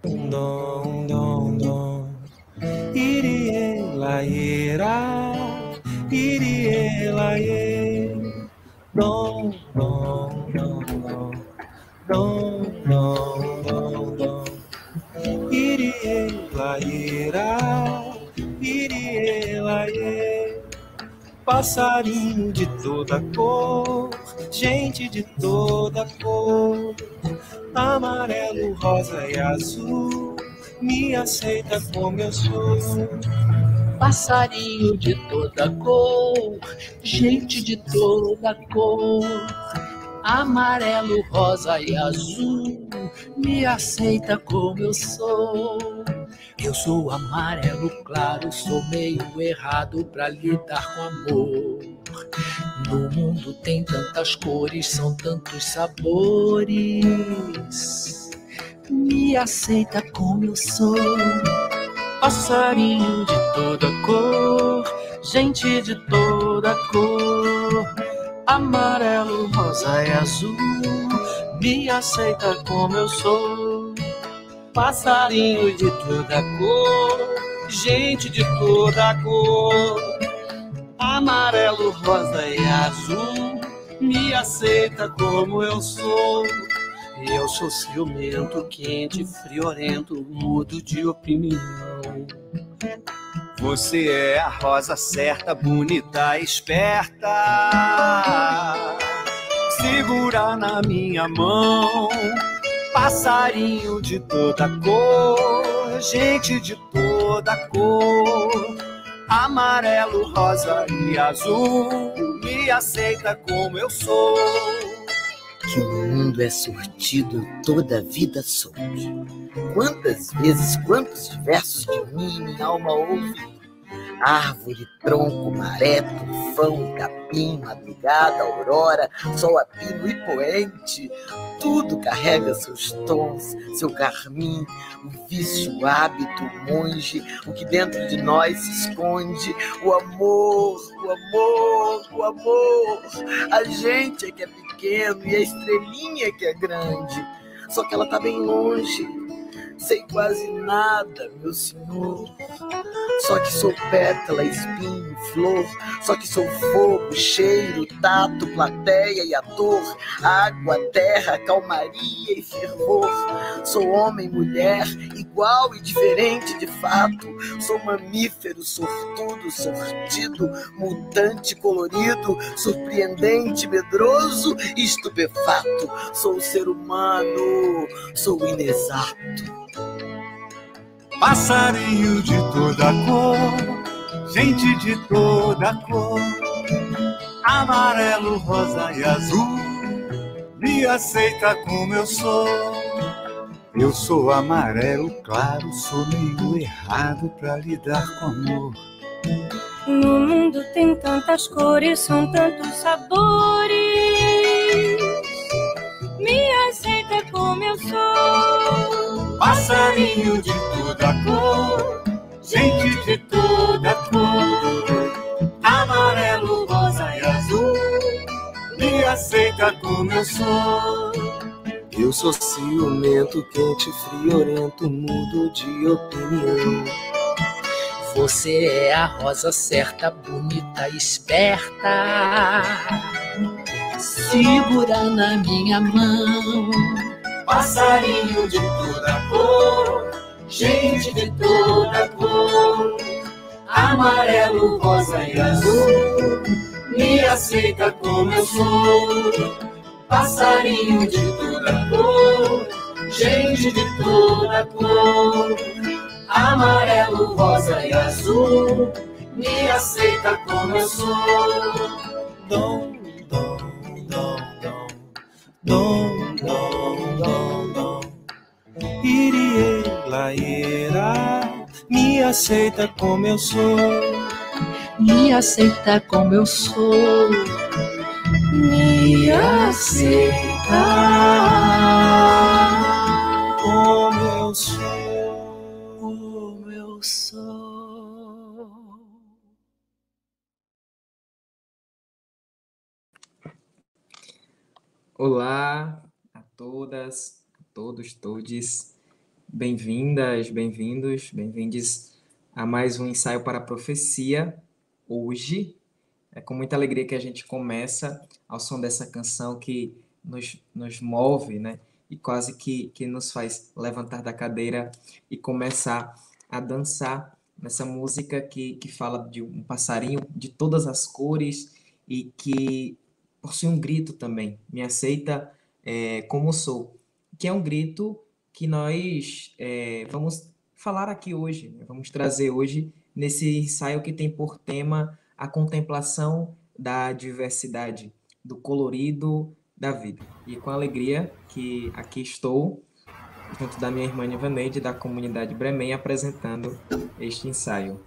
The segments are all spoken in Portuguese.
Dom, dom, dom. Irie, laieira, irie, laie. Dom, dom, dom, dom. Dom, dom, dom, dom. Irie, laieira, irie, laie. Passarinho de toda cor, gente de toda cor, amarelo, rosa e azul, me aceita como eu sou. Passarinho de toda cor, gente de toda cor, amarelo, rosa e azul, me aceita como eu sou. Eu sou amarelo claro, sou meio errado pra lidar com amor. No mundo tem tantas cores, são tantos sabores. Me aceita como eu sou. Passarinho de toda cor, gente de toda cor, amarelo, rosa e azul, me aceita como eu sou. Passarinho de toda cor, gente de toda cor, amarelo, rosa e azul, me aceita como eu sou. Eu sou ciumento, quente, friorento, mudo de opinião. Você é a rosa certa, bonita, esperta. Segura na minha mão. Passarinho de toda cor, gente de toda cor, amarelo, rosa e azul, me aceita como eu sou. Que o mundo é sortido, toda a vida soube. Quantas vezes, quantos versos de mim minha alma ouve. Árvore, tronco, maré, tufão, capim, madrugada, aurora, sol a pino e poente, tudo carrega seus tons, seu carmim, o vício, o hábito, o monge, o que dentro de nós se esconde, o amor, o amor, o amor. A gente é que é pequeno e a estrelinha é que é grande, só que ela tá bem longe. Sei quase nada, meu senhor. Só que sou pétala, espinho, flor. Só que sou fogo, cheiro, tato, plateia e ator. Água, terra, calmaria e fervor. Sou homem, mulher, igual e diferente de fato. Sou mamífero, sortudo, sortido, mutante, colorido, surpreendente, medroso e estupefato. Sou o ser humano, sou inexato. Passarinho de toda cor, gente de toda cor, amarelo, rosa e azul, me aceita como eu sou. Eu sou amarelo claro, sou meio errado pra lidar com amor. No mundo tem tantas cores, são tantos sabores, me aceita como eu sou. Passarinho de toda cor, gente de toda cor, amarelo, rosa e azul, me aceita como eu sou. Eu sou ciumento, quente, friorento, mudo de opinião. Você é a rosa certa, bonita, esperta. Segura na minha mão. Passarinho de toda cor, gente de toda cor, amarelo, rosa e azul, me aceita como eu sou. Passarinho de toda cor, gente de toda cor, amarelo, rosa e azul, me aceita como eu sou. Dom, dom, dom, dom. Dom, dom, dom, dom. Irie, laieira, me aceita como eu sou. Me aceita como eu sou. Me aceita Como eu sou. como eu sou. Olá a todas, a todos, todes. Bem-vindas, bem-vindos, bem-vindes a mais um ensaio para a profecia. Hoje é com muita alegria que a gente começa ao som dessa canção que nos move, né? E quase que nos faz levantar da cadeira e começar a dançar nessa música que fala de um passarinho de todas as cores e que possui um grito também, me aceita como sou, que é um grito que nós vamos falar aqui hoje, né? Vamos trazer hoje nesse ensaio que tem por tema a contemplação da diversidade, do colorido da vida. E com alegria que aqui estou, junto da minha irmã Nivaneide, da comunidade Bremem, apresentando este ensaio.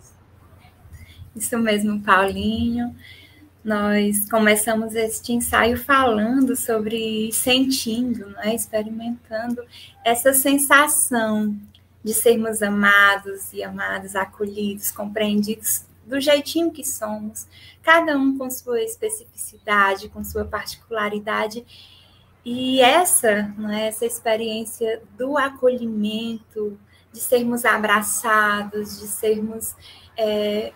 Isso mesmo, Paulinho. Nós começamos este ensaio falando sobre sentindo, né? Experimentando essa sensação de sermos amados e amados, acolhidos, compreendidos do jeitinho que somos, cada um com sua especificidade, com sua particularidade. E essa experiência do acolhimento, de sermos abraçados, de sermos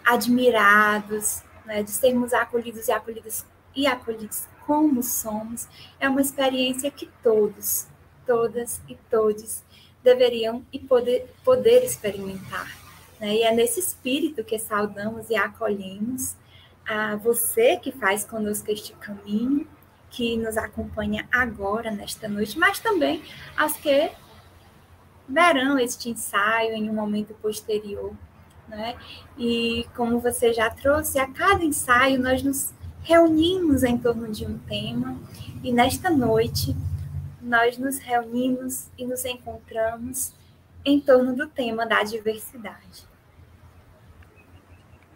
admirados, né, de sermos acolhidos e acolhidos como somos, é uma experiência que todos, todas e todes deveriam e poder experimentar. Né? E é nesse espírito que saudamos e acolhemos a você que faz conosco este caminho, que nos acompanha agora, nesta noite, mas também aos que verão este ensaio em um momento posterior. Né? E como você já trouxe, a cada ensaio nós nos reunimos em torno de um tema, e nesta noite nós nos reunimos e nos encontramos em torno do tema da diversidade.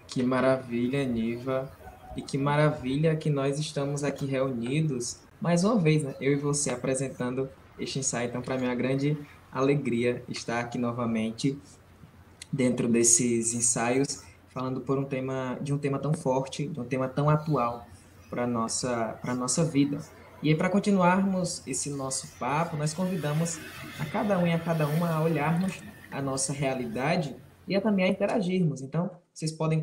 Que maravilha, Niva! E que maravilha que nós estamos aqui reunidos, mais uma vez, né? Eu e você apresentando este ensaio. Então, para mim, é uma grande alegria estar aqui novamente dentro desses ensaios, falando de um tema tão forte, de um tema tão atual para a nossa vida. E aí, para continuarmos esse nosso papo, nós convidamos a cada um e a cada uma a olharmos a nossa realidade e também a interagirmos. Então, vocês podem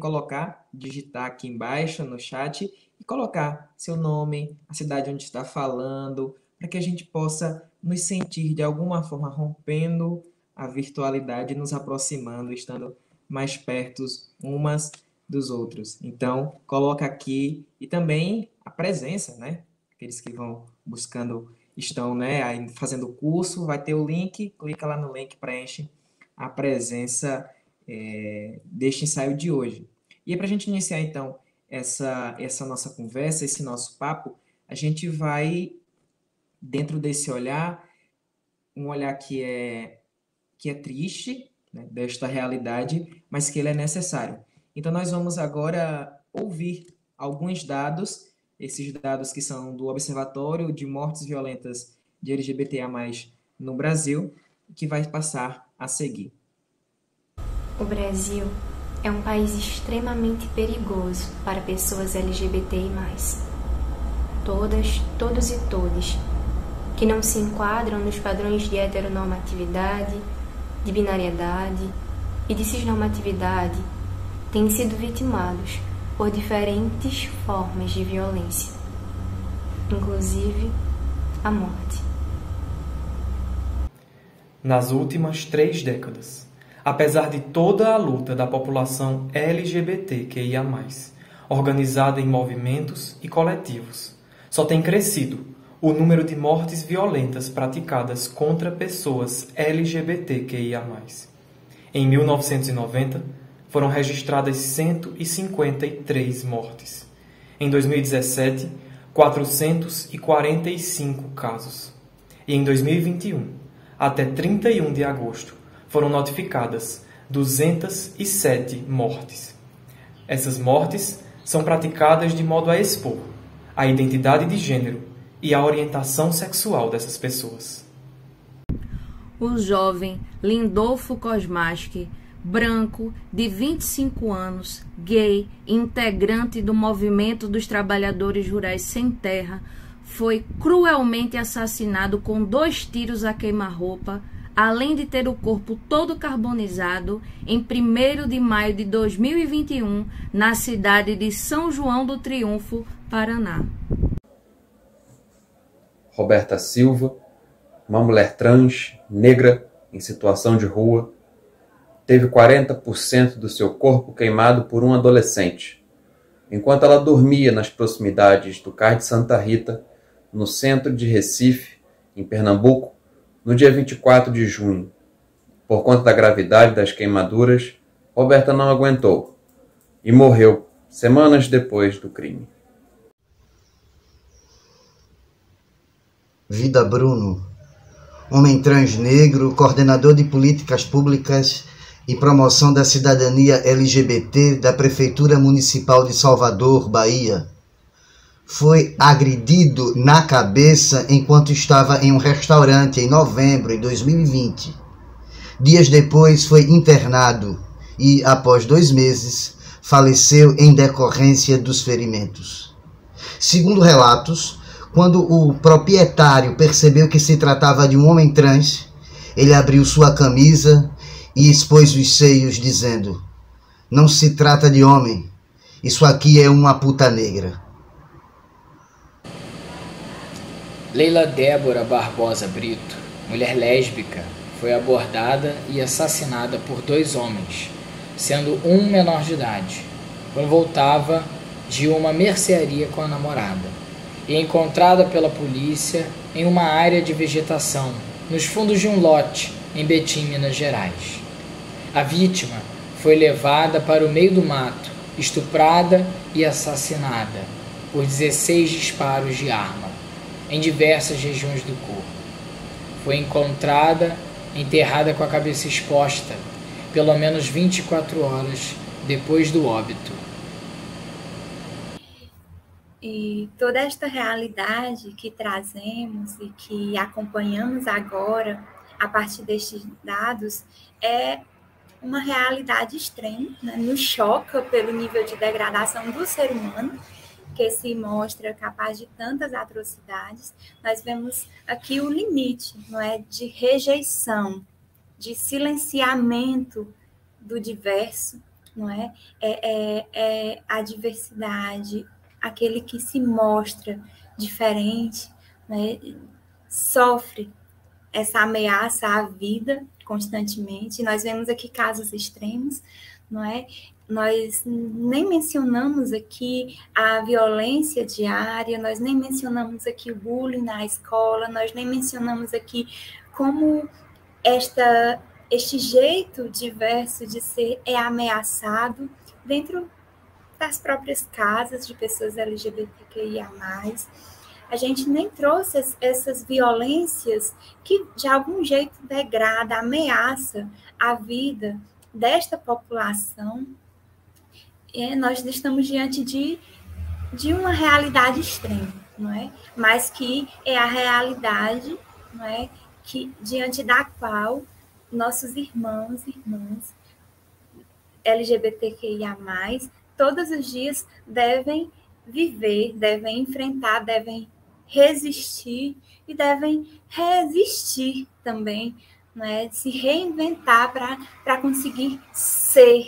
digitar aqui embaixo no chat e colocar seu nome, a cidade onde está falando, para que a gente possa nos sentir de alguma forma rompendo a virtualidade, nos aproximando, estando mais perto umas dos outros. Então, coloca aqui e também a presença, né? Aqueles que vão buscando, estão, né, aí fazendo o curso, vai ter o link, clica lá no link, preenche a presença deste ensaio de hoje. E para a gente iniciar, então, essa nossa conversa, esse nosso papo, a gente vai, dentro desse olhar, um olhar que é triste, né, desta realidade, mas que ele é necessário. Então, nós vamos agora ouvir alguns dados, esses dados que são do Observatório de Mortes Violentas de LGBTA+, no Brasil, que vai passar a seguir. O Brasil é um país extremamente perigoso para pessoas LGBTI+. Todos e todes que não se enquadram nos padrões de heteronormatividade, de binariedade e de cisnormatividade têm sido vitimados por diferentes formas de violência, inclusive a morte. Nas últimas 3 décadas, apesar de toda a luta da população LGBTQIA+, organizada em movimentos e coletivos, só tem crescido o número de mortes violentas praticadas contra pessoas LGBTQIA+. Em 1990, foram registradas 153 mortes. Em 2017, 445 casos. E em 2021, até 31 de agosto, foram notificadas 207 mortes. Essas mortes são praticadas de modo a expor a identidade de gênero e a orientação sexual dessas pessoas. O jovem Lindolfo Kosmaski, branco, de 25 anos, gay, integrante do Movimento dos Trabalhadores Rurais Sem Terra, foi cruelmente assassinado com 2 tiros a queima-roupa além de ter o corpo todo carbonizado, em 1º de maio de 2021, na cidade de São João do Triunfo, Paraná. Roberta Silva, uma mulher trans, negra, em situação de rua, teve 40% do seu corpo queimado por um adolescente, enquanto ela dormia nas proximidades do Cais de Santa Rita, no centro de Recife, em Pernambuco, no dia 24 de junho. Por conta da gravidade das queimaduras, Roberta não aguentou e morreu semanas depois do crime. Vida Bruno, homem trans negro, coordenador de políticas públicas e promoção da cidadania LGBT da Prefeitura Municipal de Salvador, Bahia. Foi agredido na cabeça enquanto estava em um restaurante em novembro de 2020. Dias depois foi internado e, após 2 meses, faleceu em decorrência dos ferimentos. Segundo relatos, quando o proprietário percebeu que se tratava de um homem trans, ele abriu sua camisa e expôs os seios, dizendo: "Não se trata de homem, isso aqui é uma puta negra." Leila Débora Barbosa Brito, mulher lésbica, foi abordada e assassinada por 2 homens, sendo um menor de idade, quando voltava de uma mercearia com a namorada, e encontrada pela polícia em uma área de vegetação, nos fundos de um lote, em Betim, Minas Gerais. A vítima foi levada para o meio do mato, estuprada e assassinada por 16 disparos de arma, em diversas regiões do corpo. Foi encontrada enterrada com a cabeça exposta, pelo menos 24 horas depois do óbito. E toda esta realidade que trazemos e que acompanhamos agora, a partir destes dados, é uma realidade extrema, né? Nos choca pelo nível de degradação do ser humano, que se mostra capaz de tantas atrocidades. Nós vemos aqui o limite, não é, de rejeição, de silenciamento do diverso, não é? É a diversidade, aquele que se mostra diferente, né, sofre essa ameaça à vida constantemente. Nós vemos aqui casos extremos, não é? Nós nem mencionamos aqui a violência diária, nós nem mencionamos aqui o bullying na escola, nós nem mencionamos aqui como este jeito diverso de ser é ameaçado dentro das próprias casas de pessoas LGBTQIA+. A gente nem trouxe essas violências que, de algum jeito, degrada, ameaça a vida desta população. E nós estamos diante de uma realidade extrema, não é? Mas que é a realidade, não é? Que, diante da qual nossos irmãos e irmãs LGBTQIA+, todos os dias devem viver, devem enfrentar, devem resistir e devem resistir também, né? Se reinventar para conseguir ser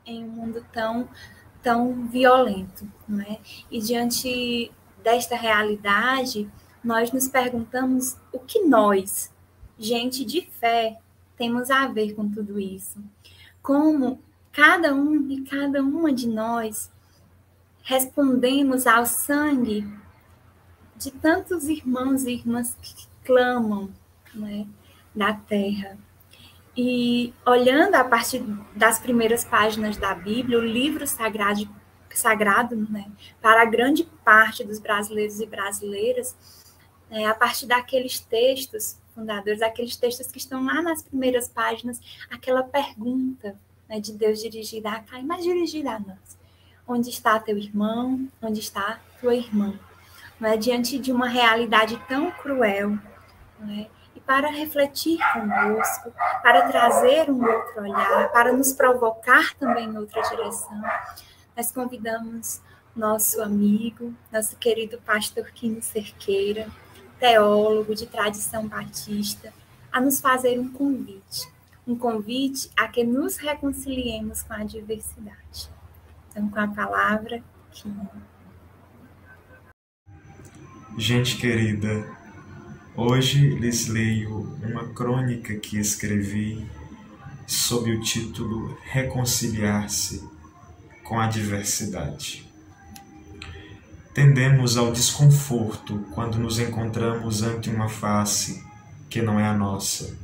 em um mundo tão violento, não é? E diante desta realidade, nós nos perguntamos o que nós, gente de fé, temos a ver com tudo isso. Como cada um e cada uma de nós respondemos ao sangue de tantos irmãos e irmãs que clamam, né, da terra. E olhando a partir das primeiras páginas da Bíblia, o livro sagrado, né, para a grande parte dos brasileiros e brasileiras, a partir daqueles textos fundadores, aqueles textos que estão lá nas primeiras páginas, aquela pergunta, né, de Deus dirigida a Caim, mas dirigida a nós. Onde está teu irmão? Onde está tua irmã? Não é? Diante de uma realidade tão cruel, não é? E para refletir conosco, para trazer um outro olhar, para nos provocar também em outra direção, nós convidamos nosso amigo, nosso querido pastor Quino Cerqueira, teólogo de tradição batista, a nos fazer um convite a que nos reconciliemos com a diversidade. Então, com a palavra, Quino. Gente querida, hoje lhes leio uma crônica que escrevi sob o título Reconciliar-se com a diversidade. Tendemos ao desconforto quando nos encontramos ante uma face que não é a nossa.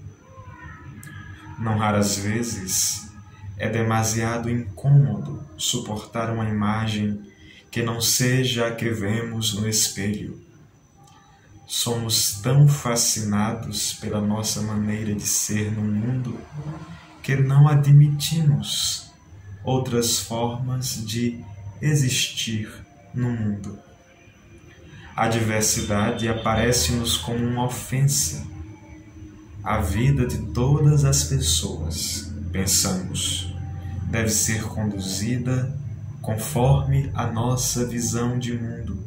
Não raras vezes é demasiado incômodo suportar uma imagem que não seja a que vemos no espelho. Somos tão fascinados pela nossa maneira de ser no mundo que não admitimos outras formas de existir no mundo. A diversidade aparece-nos como uma ofensa. A vida de todas as pessoas, pensamos, deve ser conduzida conforme a nossa visão de mundo,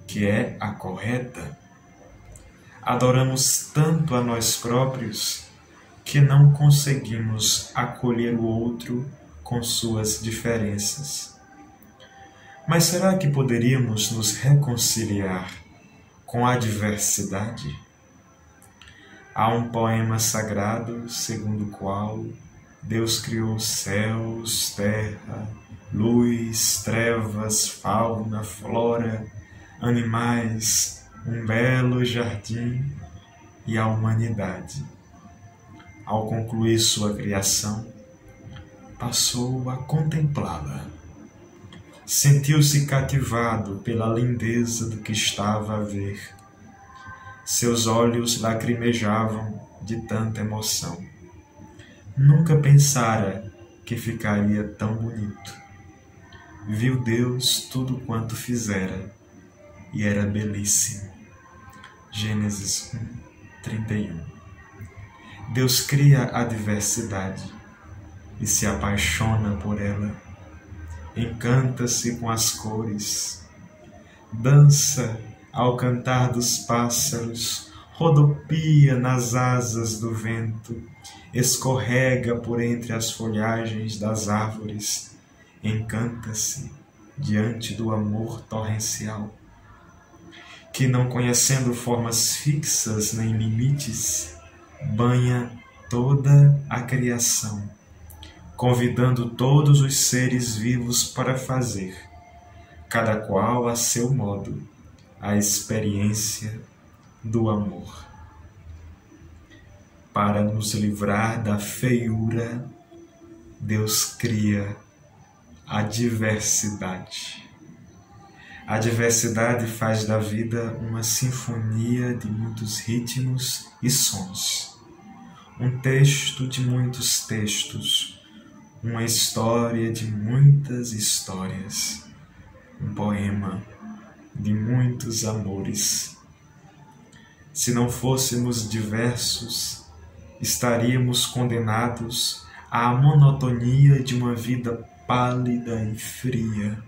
que é a correta. Adoramos tanto a nós próprios que não conseguimos acolher o outro com suas diferenças. Mas será que poderíamos nos reconciliar com a diversidade? Há um poema sagrado segundo o qual Deus criou céus, terra, luz, trevas, fauna, flora, animais, um belo jardim e a humanidade. Ao concluir sua criação, passou a contemplá-la. Sentiu-se cativado pela lindeza do que estava a ver. Seus olhos lacrimejavam de tanta emoção. Nunca pensara que ficaria tão bonito. Viu Deus tudo quanto fizera, e era belíssimo. Gênesis 1:31. Deus cria a diversidade e se apaixona por ela. Encanta-se com as cores, dança ao cantar dos pássaros, rodopia nas asas do vento, escorrega por entre as folhagens das árvores, encanta-se diante do amor torrencial, que, não conhecendo formas fixas nem limites, banha toda a criação, convidando todos os seres vivos para fazer, cada qual a seu modo, a experiência do amor. Para nos livrar da feiura, Deus cria a diversidade. A diversidade faz da vida uma sinfonia de muitos ritmos e sons, um texto de muitos textos, uma história de muitas histórias, um poema de muitos amores. Se não fôssemos diversos, estaríamos condenados à monotonia de uma vida pálida e fria.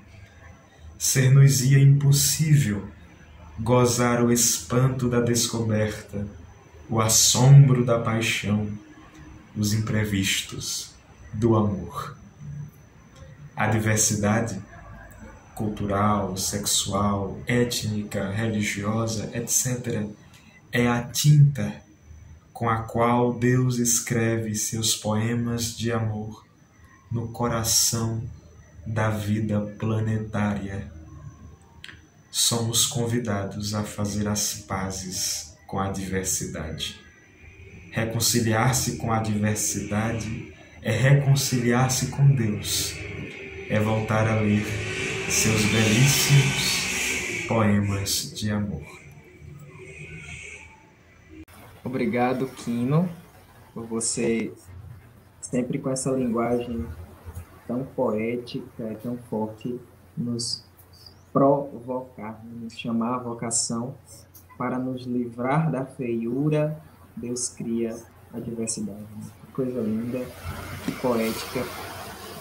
Ser-nos-ia impossível gozar o espanto da descoberta, o assombro da paixão, os imprevistos do amor. A diversidade cultural, sexual, étnica, religiosa, etc., é a tinta com a qual Deus escreve seus poemas de amor no coração da vida planetária. Somos convidados a fazer as pazes com a diversidade. Reconciliar-se com a diversidade é reconciliar-se com Deus, é voltar a ler seus belíssimos poemas de amor. Obrigado, Quino, por você sempre com essa linguagem tão poética e tão forte nos provocar, nos chamar a vocação para nos livrar da feiura. Deus cria a diversidade. Que coisa linda, que poética,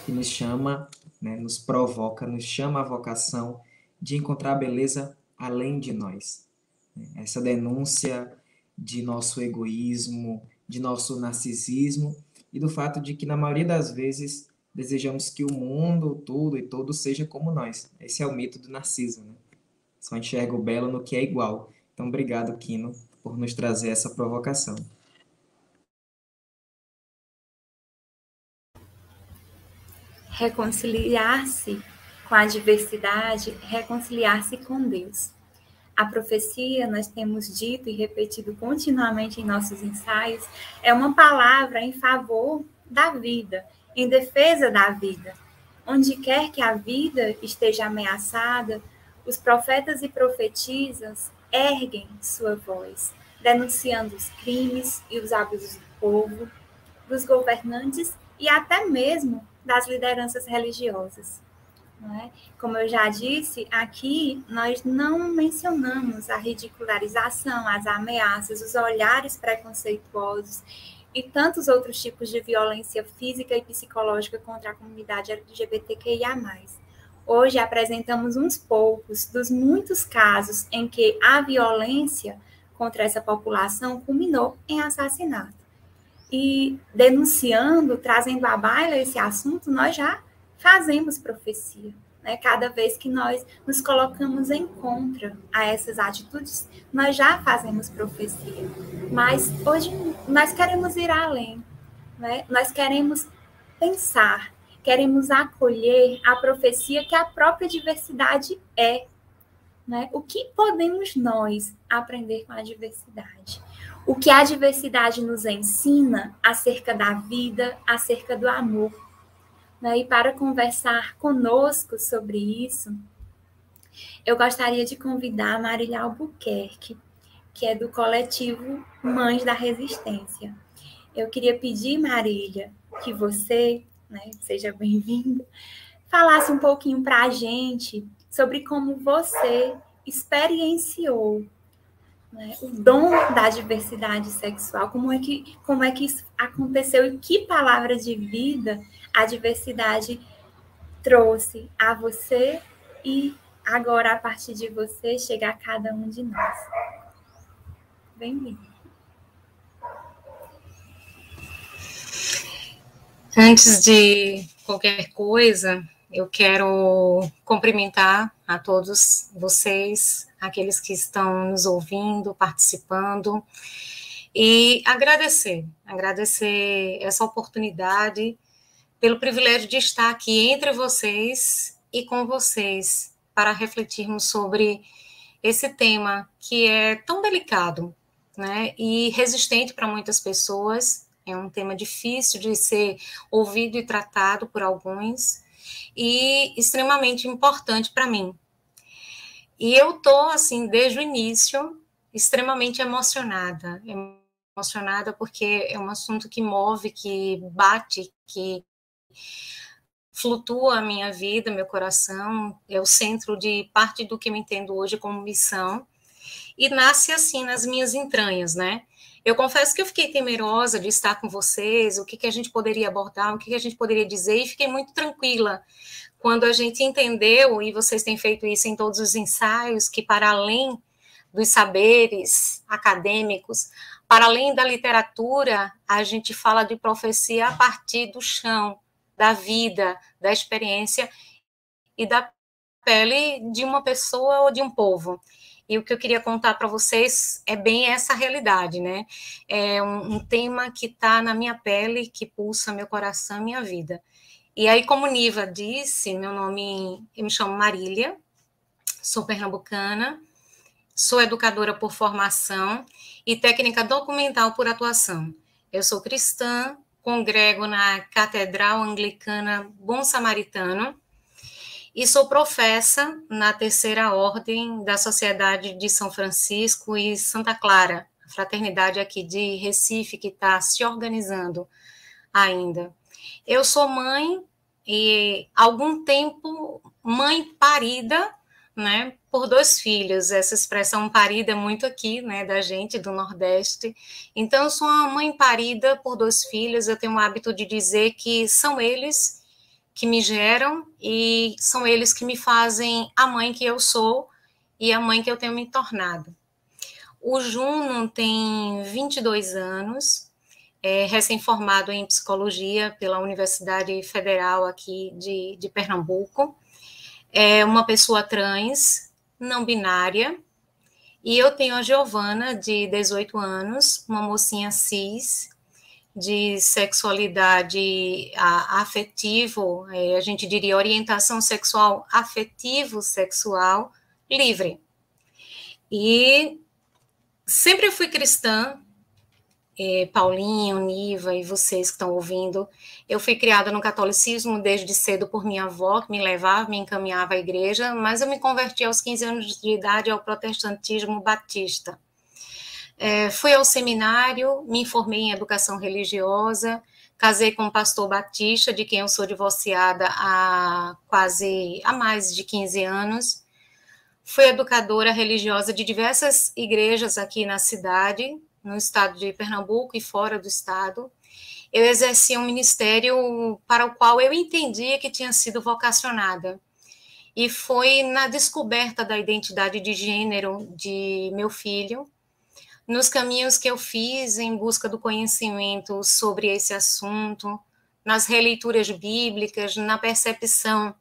que nos chama, né, nos provoca, nos chama a vocação de encontrar a beleza além de nós. Essa denúncia de nosso egoísmo, de nosso narcisismo e do fato de que, na maioria das vezes, desejamos que o mundo, tudo e todos seja como nós. Esse é o mito do narciso, né? Só enxerga o belo no que é igual. Então, obrigado, Quino, por nos trazer essa provocação. Reconciliar-se com a diversidade, reconciliar-se com Deus. A profecia, nós temos dito e repetido continuamente em nossos ensaios, é uma palavra em favor da vida, em defesa da vida. Onde quer que a vida esteja ameaçada, os profetas e profetisas erguem sua voz, denunciando os crimes e os abusos do povo, dos governantes e até mesmo das lideranças religiosas. Não é? Como eu já disse, aqui nós não mencionamos a ridicularização, as ameaças, os olhares preconceituosos e tantos outros tipos de violência física e psicológica contra a comunidade LGBTQIA+. Hoje apresentamos uns poucos dos muitos casos em que a violência contra essa população culminou em assassinato. E denunciando, trazendo à baila esse assunto, nós já fazemos profecia, né? Cada vez que nós nos colocamos em contra a essas atitudes, nós já fazemos profecia. Mas hoje nós queremos ir além, né? Nós queremos pensar, queremos acolher a profecia que a própria diversidade é, né? O que podemos nós aprender com a diversidade? O que a diversidade nos ensina acerca da vida, acerca do amor. E para conversar conosco sobre isso, eu gostaria de convidar a Marília Albuquerque, que é do coletivo Mães da Resistência. Eu queria pedir, Marília, que você, né, seja bem-vinda, falasse um pouquinho para a gente sobre como você experienciou, né, o dom da diversidade sexual, como é que isso aconteceu e que palavras de vida a diversidade trouxe a você e agora, a partir de você, chega a cada um de nós. Bem-vindo. Antes de qualquer coisa, eu quero cumprimentar a todos vocês, aqueles que estão nos ouvindo, participando, e agradecer essa oportunidade, pelo privilégio de estar aqui entre vocês e com vocês, para refletirmos sobre esse tema que é tão delicado, né, e resistente para muitas pessoas. É um tema difícil de ser ouvido e tratado por alguns, e extremamente importante para mim. E eu estou, assim, desde o início, extremamente emocionada porque é um assunto que move, que bate, que flutua a minha vida, meu coração, é o centro de parte do que eu entendo hoje como missão, e nasce assim nas minhas entranhas, né? Eu confesso que eu fiquei temerosa de estar com vocês, o que a gente poderia abordar, o que a gente poderia dizer, e fiquei muito tranquila quando a gente entendeu, e vocês têm feito isso em todos os ensaios, que para além dos saberes acadêmicos, para além da literatura, a gente fala de profecia a partir do chão, da vida, da experiência e da pele de uma pessoa ou de um povo. E o que eu queria contar para vocês é bem essa realidade, né? É um tema que está na minha pele, que pulsa meu coração, minha vida. E aí, como Niva disse, eu me chamo Marília, sou pernambucana, sou educadora por formação e técnica documental por atuação. Eu sou cristã, congrego na Catedral Anglicana Bom Samaritano e sou professa na Terceira Ordem da Sociedade de São Francisco e Santa Clara, a fraternidade aqui de Recife, que está se organizando ainda. Eu sou mãe e, há algum tempo, mãe parida, né, por 2 filhos. Essa expressão parida é muito aqui, né, da gente, do Nordeste. Então, eu sou uma mãe parida por 2 filhos. Eu tenho o hábito de dizer que são eles que me geram e são eles que me fazem a mãe que eu sou e a mãe que eu tenho me tornado. O Juno tem 22 anos, recém-formado em psicologia pela Universidade Federal aqui de Pernambuco, é uma pessoa trans, não binária, e eu tenho a Giovana, de 18 anos, uma mocinha cis, de sexualidade afetivo, a gente diria orientação sexual afetivo-sexual livre. E sempre fui cristã, Paulinho, Niva e vocês que estão ouvindo, eu fui criada no catolicismo desde cedo por minha avó, que me levava, me encaminhava à igreja, mas eu me converti aos 15 anos de idade ao protestantismo batista. Fui ao seminário, me formei em educação religiosa, casei com um pastor batista, de quem eu sou divorciada há mais de 15 anos. Fui educadora religiosa de diversas igrejas aqui na cidade, no estado de Pernambuco e fora do estado. Eu exercia um ministério para o qual eu entendia que tinha sido vocacionada. E foi na descoberta da identidade de gênero de meu filho, nos caminhos que eu fiz em busca do conhecimento sobre esse assunto, nas releituras bíblicas, na percepção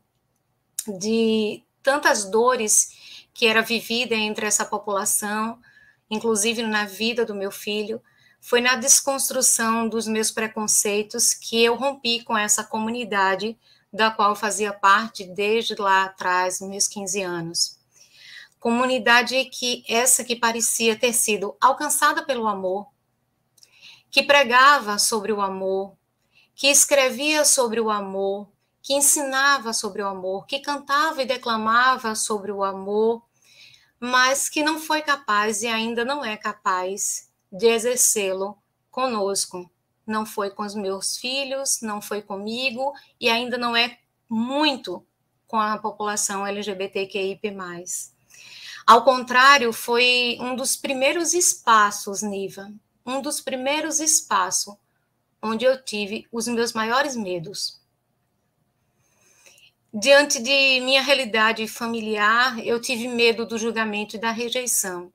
de tantas dores que era vivida entre essa população, inclusive na vida do meu filho, foi na desconstrução dos meus preconceitos que eu rompi com essa comunidade da qual eu fazia parte desde lá atrás, meus 15 anos. Comunidade que parecia ter sido alcançada pelo amor, que pregava sobre o amor, que escrevia sobre o amor, que ensinava sobre o amor, que cantava e declamava sobre o amor, mas que não foi capaz e ainda não é capaz de exercê-lo conosco. Não foi com os meus filhos, não foi comigo e ainda não é muito com a população LGBTQIP+. Ao contrário, foi um dos primeiros espaços, Niva, um dos primeiros espaços onde eu tive os meus maiores medos. Diante de minha realidade familiar, eu tive medo do julgamento e da rejeição,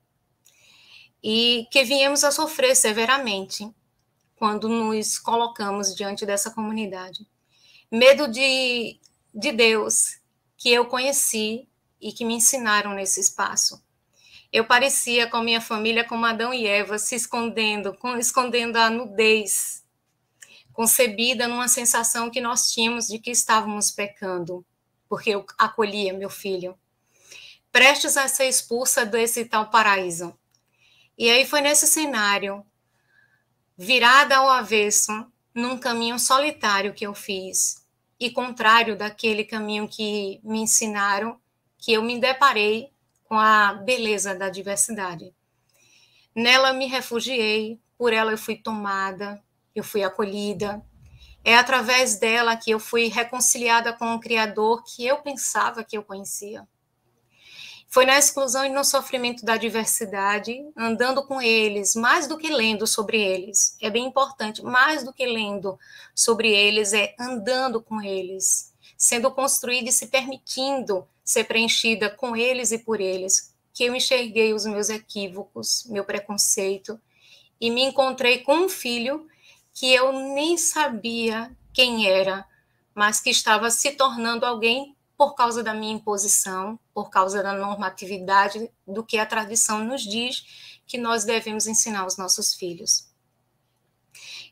e que viemos a sofrer severamente quando nos colocamos diante dessa comunidade. Medo de Deus, que eu conheci e que me ensinaram nesse espaço. Eu parecia com minha família como Adão e Eva, se escondendo a nudez, concebida numa sensação que nós tínhamos de que estávamos pecando, porque eu acolhia meu filho, prestes a ser expulsa desse tal paraíso. E aí foi nesse cenário, virada ao avesso, num caminho solitário que eu fiz, e contrário daquele caminho que me ensinaram, que eu me deparei com a beleza da diversidade. Nela me refugiei, por ela eu fui tomada, eu fui acolhida. É através dela que eu fui reconciliada com o Criador que eu pensava que eu conhecia. Foi na exclusão e no sofrimento da diversidade, andando com eles, mais do que lendo sobre eles. É bem importante, mais do que lendo sobre eles, é andando com eles, sendo construída e se permitindo ser preenchida com eles e por eles, que eu enxerguei os meus equívocos, meu preconceito, e me encontrei com um filho que eu nem sabia quem era, mas que estava se tornando alguém por causa da minha imposição, por causa da normatividade do que a tradição nos diz que nós devemos ensinar aos nossos filhos.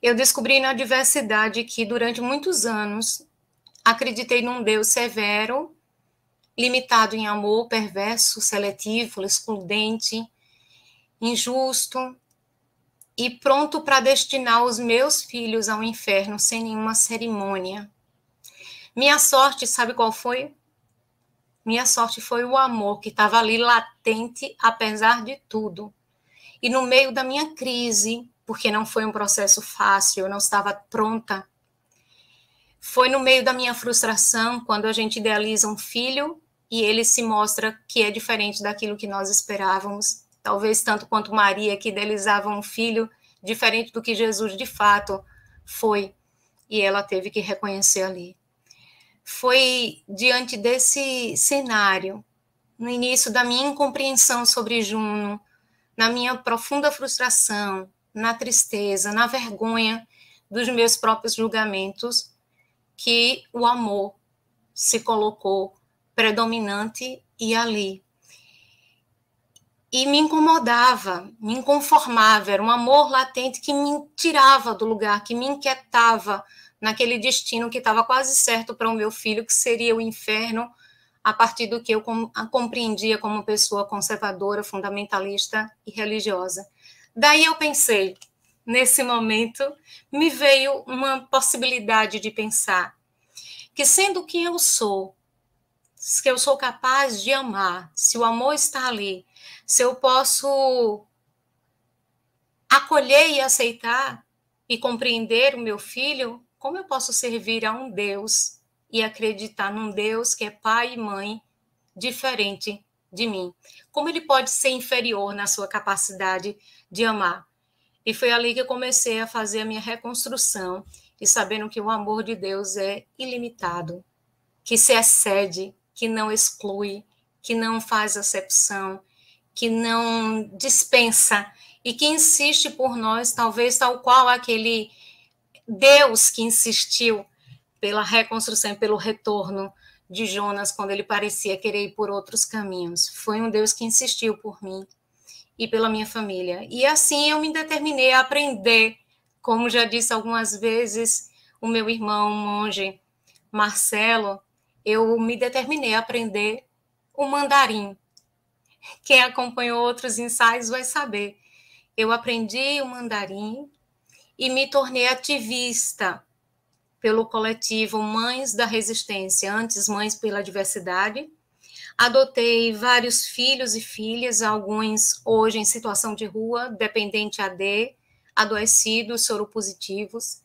Eu descobri na diversidade que, durante muitos anos, acreditei num Deus severo, limitado em amor, perverso, seletivo, excludente, injusto e pronto para destinar os meus filhos ao inferno sem nenhuma cerimônia. Minha sorte, sabe qual foi? Minha sorte foi o amor que estava ali latente, apesar de tudo. E no meio da minha crise, porque não foi um processo fácil, eu não estava pronta, foi no meio da minha frustração, quando a gente idealiza um filho e ele se mostra que é diferente daquilo que nós esperávamos, talvez tanto quanto Maria, que idealizava um filho diferente do que Jesus de fato foi, e ela teve que reconhecer ali. Foi diante desse cenário, no início da minha incompreensão sobre Juno, na minha profunda frustração, na tristeza, na vergonha dos meus próprios julgamentos, que o amor se colocou predominante e ali. E me incomodava, me inconformava, era um amor latente que me tirava do lugar, que me inquietava naquele destino que estava quase certo para o meu filho, que seria o inferno, a partir do que eu compreendia como pessoa conservadora, fundamentalista e religiosa. Daí eu pensei, nesse momento, me veio uma possibilidade de pensar que, sendo quem eu sou, que eu sou capaz de amar, se o amor está ali, se eu posso acolher e aceitar e compreender o meu filho, como eu posso servir a um Deus e acreditar num Deus que é pai e mãe diferente de mim? Como ele pode ser inferior na sua capacidade de amar? E foi ali que eu comecei a fazer a minha reconstrução e sabendo que o amor de Deus é ilimitado, que se excede, que não exclui, que não faz acepção, que não dispensa e que insiste por nós, talvez tal qual aquele Deus que insistiu pela reconstrução e pelo retorno de Jonas quando ele parecia querer ir por outros caminhos. Foi um Deus que insistiu por mim e pela minha família. E assim eu me determinei a aprender, como já disse algumas vezes o meu irmão monge Marcelo, eu me determinei a aprender o mandarim. Quem acompanhou outros ensaios vai saber. Eu aprendi o mandarim e me tornei ativista pelo coletivo Mães da Resistência, antes Mães pela Diversidade. Adotei vários filhos e filhas, alguns hoje em situação de rua, dependente AD, adoecidos, soropositivos,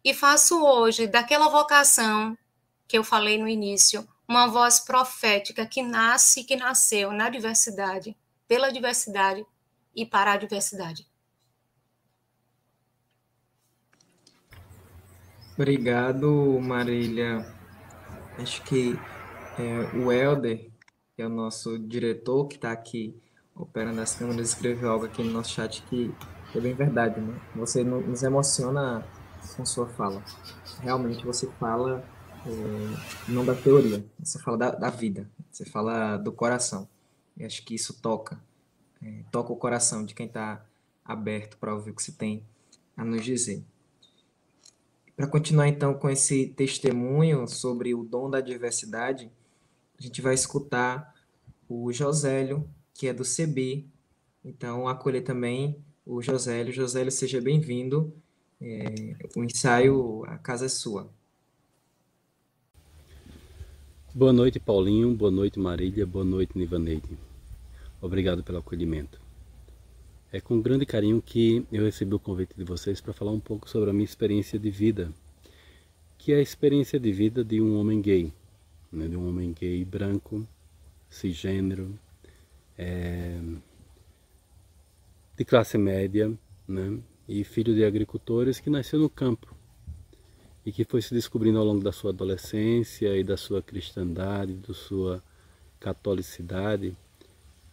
e faço hoje daquela vocação que eu falei no início, uma voz profética que nasce e que nasceu na diversidade, pela diversidade e para a diversidade. Obrigado, Marília. Acho que o Helder, que é o nosso diretor, que está aqui operando as câmeras, escreveu algo aqui no nosso chat que é bem verdade, né? Você nos emociona com sua fala. Realmente você fala não da teoria, você fala da vida, você fala do coração. E acho que isso toca o coração de quem está aberto para ouvir o que você tem a nos dizer. Para continuar então com esse testemunho sobre o dom da diversidade, a gente vai escutar o Josélio, que é do CB. Então, acolher também o Josélio. Josélio, seja bem-vindo. O ensaio, a casa é sua. Boa noite, Paulinho. Boa noite, Marília. Boa noite, Nivaneide. Obrigado pelo acolhimento. É com grande carinho que eu recebi o convite de vocês para falar um pouco sobre a minha experiência de vida, que é a experiência de vida de um homem gay, né? De um homem gay branco, cisgênero, de classe média, né? E filho de agricultores, que nasceu no campo e que foi se descobrindo ao longo da sua adolescência e da sua cristandade, da sua catolicidade,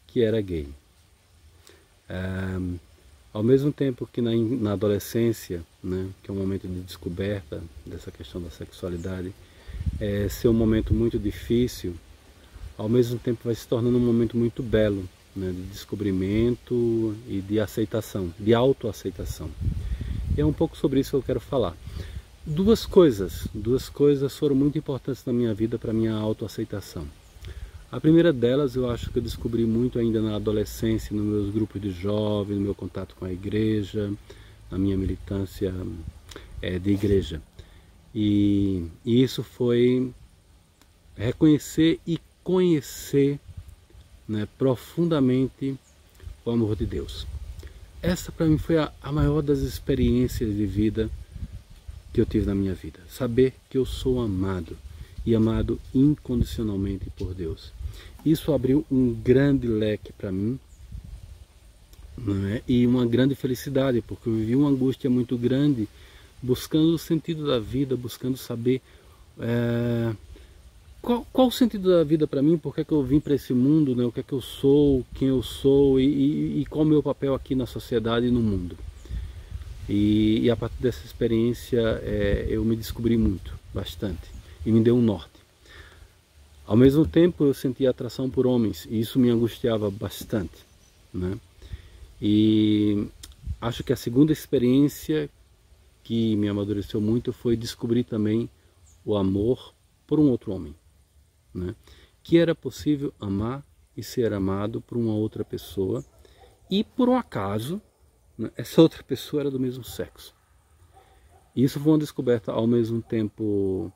que era gay. Ao mesmo tempo que na adolescência, né, que é um momento de descoberta dessa questão da sexualidade, ser um momento muito difícil, ao mesmo tempo vai se tornando um momento muito belo, né, de descobrimento e de aceitação, de autoaceitação. E é um pouco sobre isso que eu quero falar. Duas coisas foram muito importantes na minha vida para a minha autoaceitação. A primeira delas, eu acho que eu descobri muito ainda na adolescência, nos meus grupos de jovens, no meu contato com a igreja, na minha militância de igreja. E isso foi reconhecer e conhecer, né, profundamente o amor de Deus. Essa para mim foi a maior das experiências de vida que eu tive na minha vida. Saber que eu sou amado e amado incondicionalmente por Deus. Isso abriu um grande leque para mim, né? E uma grande felicidade, porque eu vivi uma angústia muito grande, buscando o sentido da vida, buscando saber qual o sentido da vida para mim, por que é que eu vim para esse mundo, né? O que é que eu sou, quem eu sou e qual o meu papel aqui na sociedade e no mundo. E a partir dessa experiência eu me descobri muito, bastante, e me deu um norte. Ao mesmo tempo eu sentia atração por homens, e isso me angustiava bastante, né? E acho que a segunda experiência que me amadureceu muito foi descobrir também o amor por um outro homem, né? Que era possível amar e ser amado por uma outra pessoa, e por um acaso, né, essa outra pessoa era do mesmo sexo. E isso foi uma descoberta ao mesmo tempo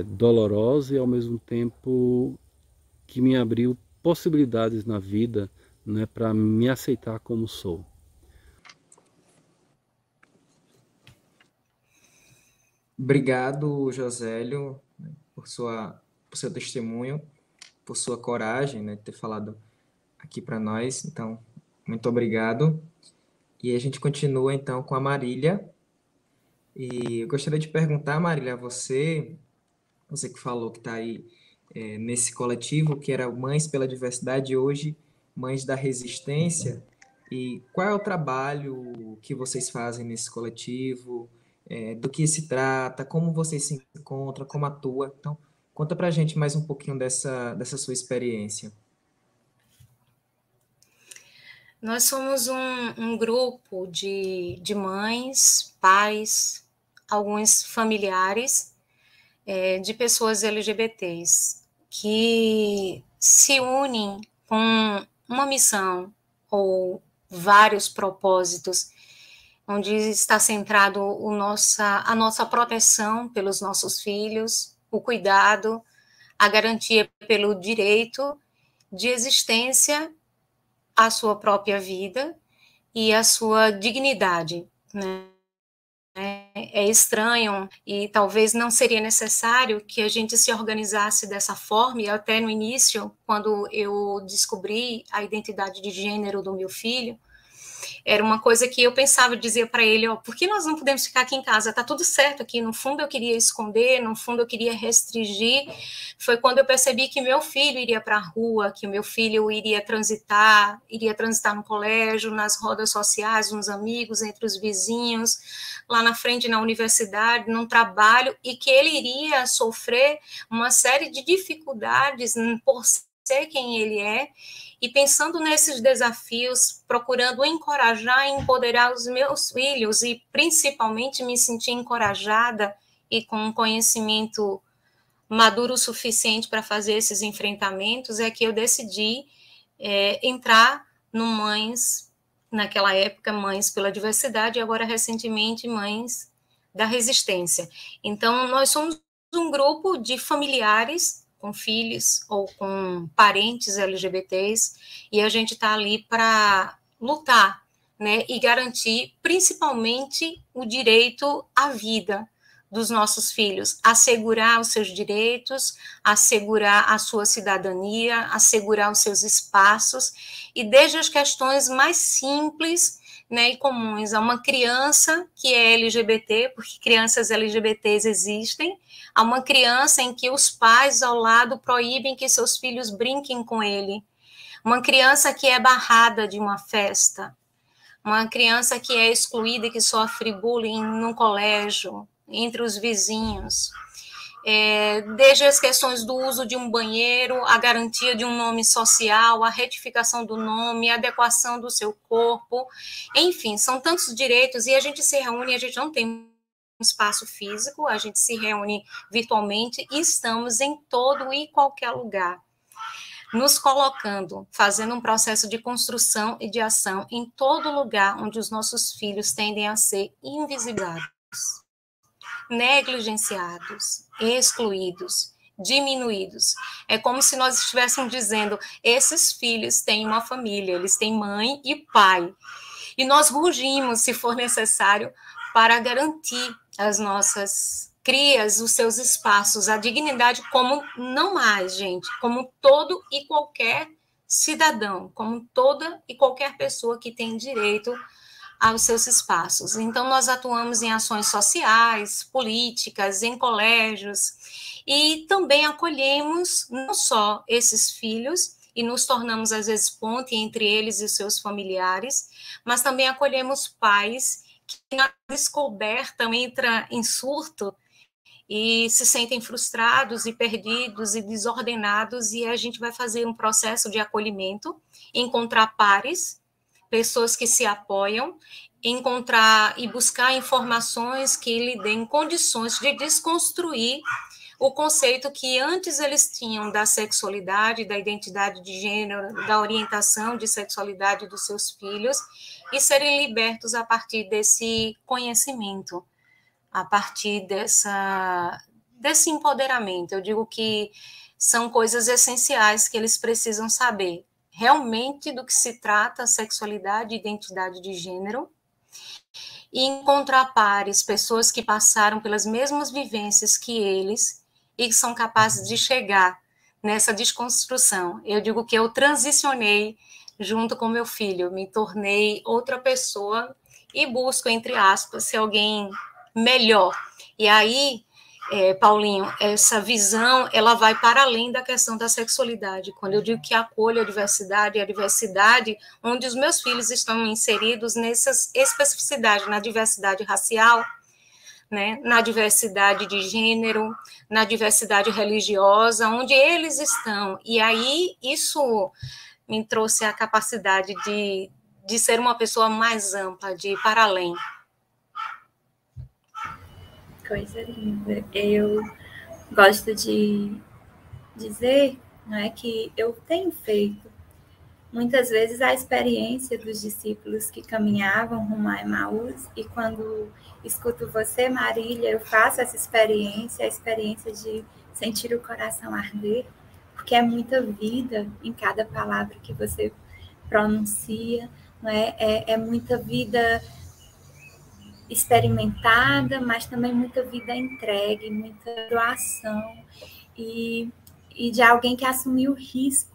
dolorosa e ao mesmo tempo que me abriu possibilidades na vida, né, para me aceitar como sou. Obrigado, Josélio, né, por seu testemunho, por sua coragem, né, de ter falado aqui para nós. Então, muito obrigado. E a gente continua então com a Marília. E eu gostaria de perguntar, Marília, você que falou que está aí nesse coletivo, que era Mães pela Diversidade, hoje Mães da Resistência. E qual é o trabalho que vocês fazem nesse coletivo? Do que se trata? Como vocês se encontram? Como atua? Então, conta pra gente mais um pouquinho dessa sua experiência. Nós somos um grupo de mães, pais, alguns familiares de pessoas LGBTs que se unem com uma missão ou vários propósitos, onde está centrado a nossa proteção pelos nossos filhos, o cuidado, a garantia pelo direito de existência à sua própria vida e à sua dignidade, né? É estranho e talvez não seria necessário que a gente se organizasse dessa forma, e até no início, quando eu descobri a identidade de gênero do meu filho, era uma coisa que eu pensava, dizia para ele, por que nós não podemos ficar aqui em casa? Tá tudo certo aqui. No fundo eu queria esconder, no fundo eu queria restringir. Foi quando eu percebi que meu filho iria para a rua, que o meu filho iria transitar no colégio, nas rodas sociais, nos amigos, entre os vizinhos, lá na frente na universidade, num trabalho, e que ele iria sofrer uma série de dificuldades por ser quem ele é. E pensando nesses desafios, procurando encorajar e empoderar os meus filhos, e principalmente me sentir encorajada e com um conhecimento maduro o suficiente para fazer esses enfrentamentos, é que eu decidi entrar no Mães, naquela época Mães pela Diversidade, e agora recentemente Mães da Resistência. Então, nós somos um grupo de familiares com filhos ou com parentes LGBTs, e a gente está ali para lutar, né, e garantir principalmente o direito à vida dos nossos filhos, assegurar os seus direitos, assegurar a sua cidadania, assegurar os seus espaços, e desde as questões mais simples, né, e comuns a uma criança que é LGBT, porque crianças LGBTs existem, a uma criança em que os pais ao lado proíbem que seus filhos brinquem com ele, uma criança que é barrada de uma festa, uma criança que é excluída e que sofre bullying no colégio, entre os vizinhos, desde as questões do uso de um banheiro, a garantia de um nome social, a retificação do nome, a adequação do seu corpo, enfim, são tantos direitos, e a gente se reúne, a gente não tem um espaço físico, a gente se reúne virtualmente e estamos em todo e qualquer lugar, nos colocando, fazendo um processo de construção e de ação em todo lugar onde os nossos filhos tendem a ser invisibilizados, negligenciados, excluídos, diminuídos. É como se nós estivéssemos dizendo, esses filhos têm uma família, eles têm mãe e pai, e nós rugimos, se for necessário, para garantir as nossas crias, os seus espaços, a dignidade como não mais, gente, como todo e qualquer cidadão, como toda e qualquer pessoa que tem direito aos seus espaços. Então, nós atuamos em ações sociais, políticas, em colégios, e também acolhemos não só esses filhos, e nos tornamos, às vezes, ponte entre eles e seus familiares, mas também acolhemos pais que na descoberta entra em surto e se sentem frustrados e perdidos e desordenados, e a gente vai fazer um processo de acolhimento, encontrar pares, pessoas que se apoiam, encontrar e buscar informações que lhe deem condições de desconstruir o conceito que antes eles tinham da sexualidade, da identidade de gênero, da orientação de sexualidade dos seus filhos, e serem libertos a partir desse conhecimento, a partir desse empoderamento. Eu digo que são coisas essenciais que eles precisam saber realmente do que se trata a sexualidade e identidade de gênero, e encontrar pares, pessoas que passaram pelas mesmas vivências que eles e que são capazes de chegar nessa desconstrução. Eu digo que eu transicionei junto com meu filho, me tornei outra pessoa e busco, entre aspas, ser alguém melhor. E aí, Paulinho, essa visão, ela vai para além da questão da sexualidade. Quando eu digo que acolho a diversidade onde os meus filhos estão inseridos nessas especificidades, na diversidade racial, né, na diversidade de gênero, na diversidade religiosa, onde eles estão. E aí, isso me trouxe a capacidade de ser uma pessoa mais ampla, de ir para além. Coisa linda. Eu gosto de dizer, não é, que eu tenho feito muitas vezes a experiência dos discípulos que caminhavam rumo a Emaús, e quando escuto você, Marília, eu faço essa experiência, a experiência de sentir o coração arder, porque é muita vida em cada palavra que você pronuncia, não é? É muita vida experimentada, mas também muita vida entregue, muita doação, e de alguém que assumiu o risco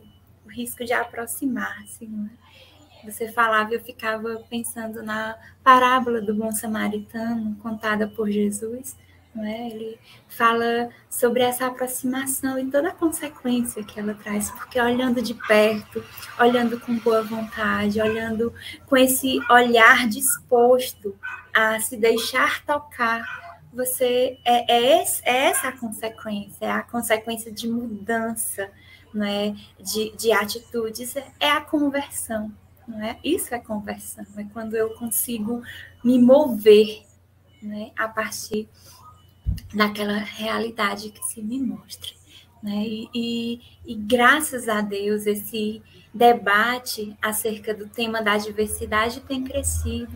de aproximar-se. Não é? Você falava e eu ficava pensando na parábola do bom samaritano, contada por Jesus. Não é? Ele fala sobre essa aproximação e toda a consequência que ela traz, porque olhando de perto, olhando com boa vontade, olhando com esse olhar disposto a se deixar tocar, você essa a consequência, é a consequência de mudança, não é? De atitudes, é a conversão, não é? Isso é conversão, é quando eu consigo me mover, né, a partir daquela realidade que se me mostra, né? E graças a Deus esse debate acerca do tema da diversidade tem crescido,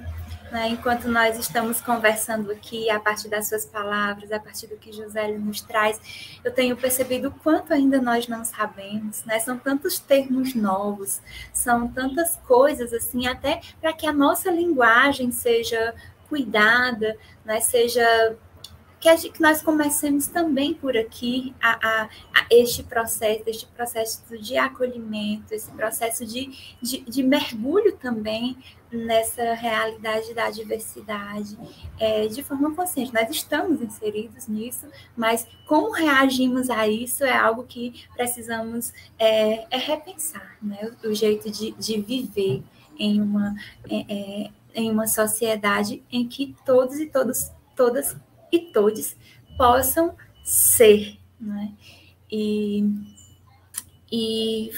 né? Enquanto nós estamos conversando aqui, a partir das suas palavras, a partir do que José nos traz, eu tenho percebido o quanto ainda nós não sabemos, né? São tantos termos novos, são tantas coisas, assim, até para que a nossa linguagem seja cuidada, né? Seja que nós comecemos também por aqui a este processo de acolhimento, esse processo de mergulho também nessa realidade da diversidade, de forma consciente. Nós estamos inseridos nisso, mas como reagimos a isso é algo que precisamos repensar, né? O jeito de viver em uma sociedade em que todos e todas e todos possam ser, né? E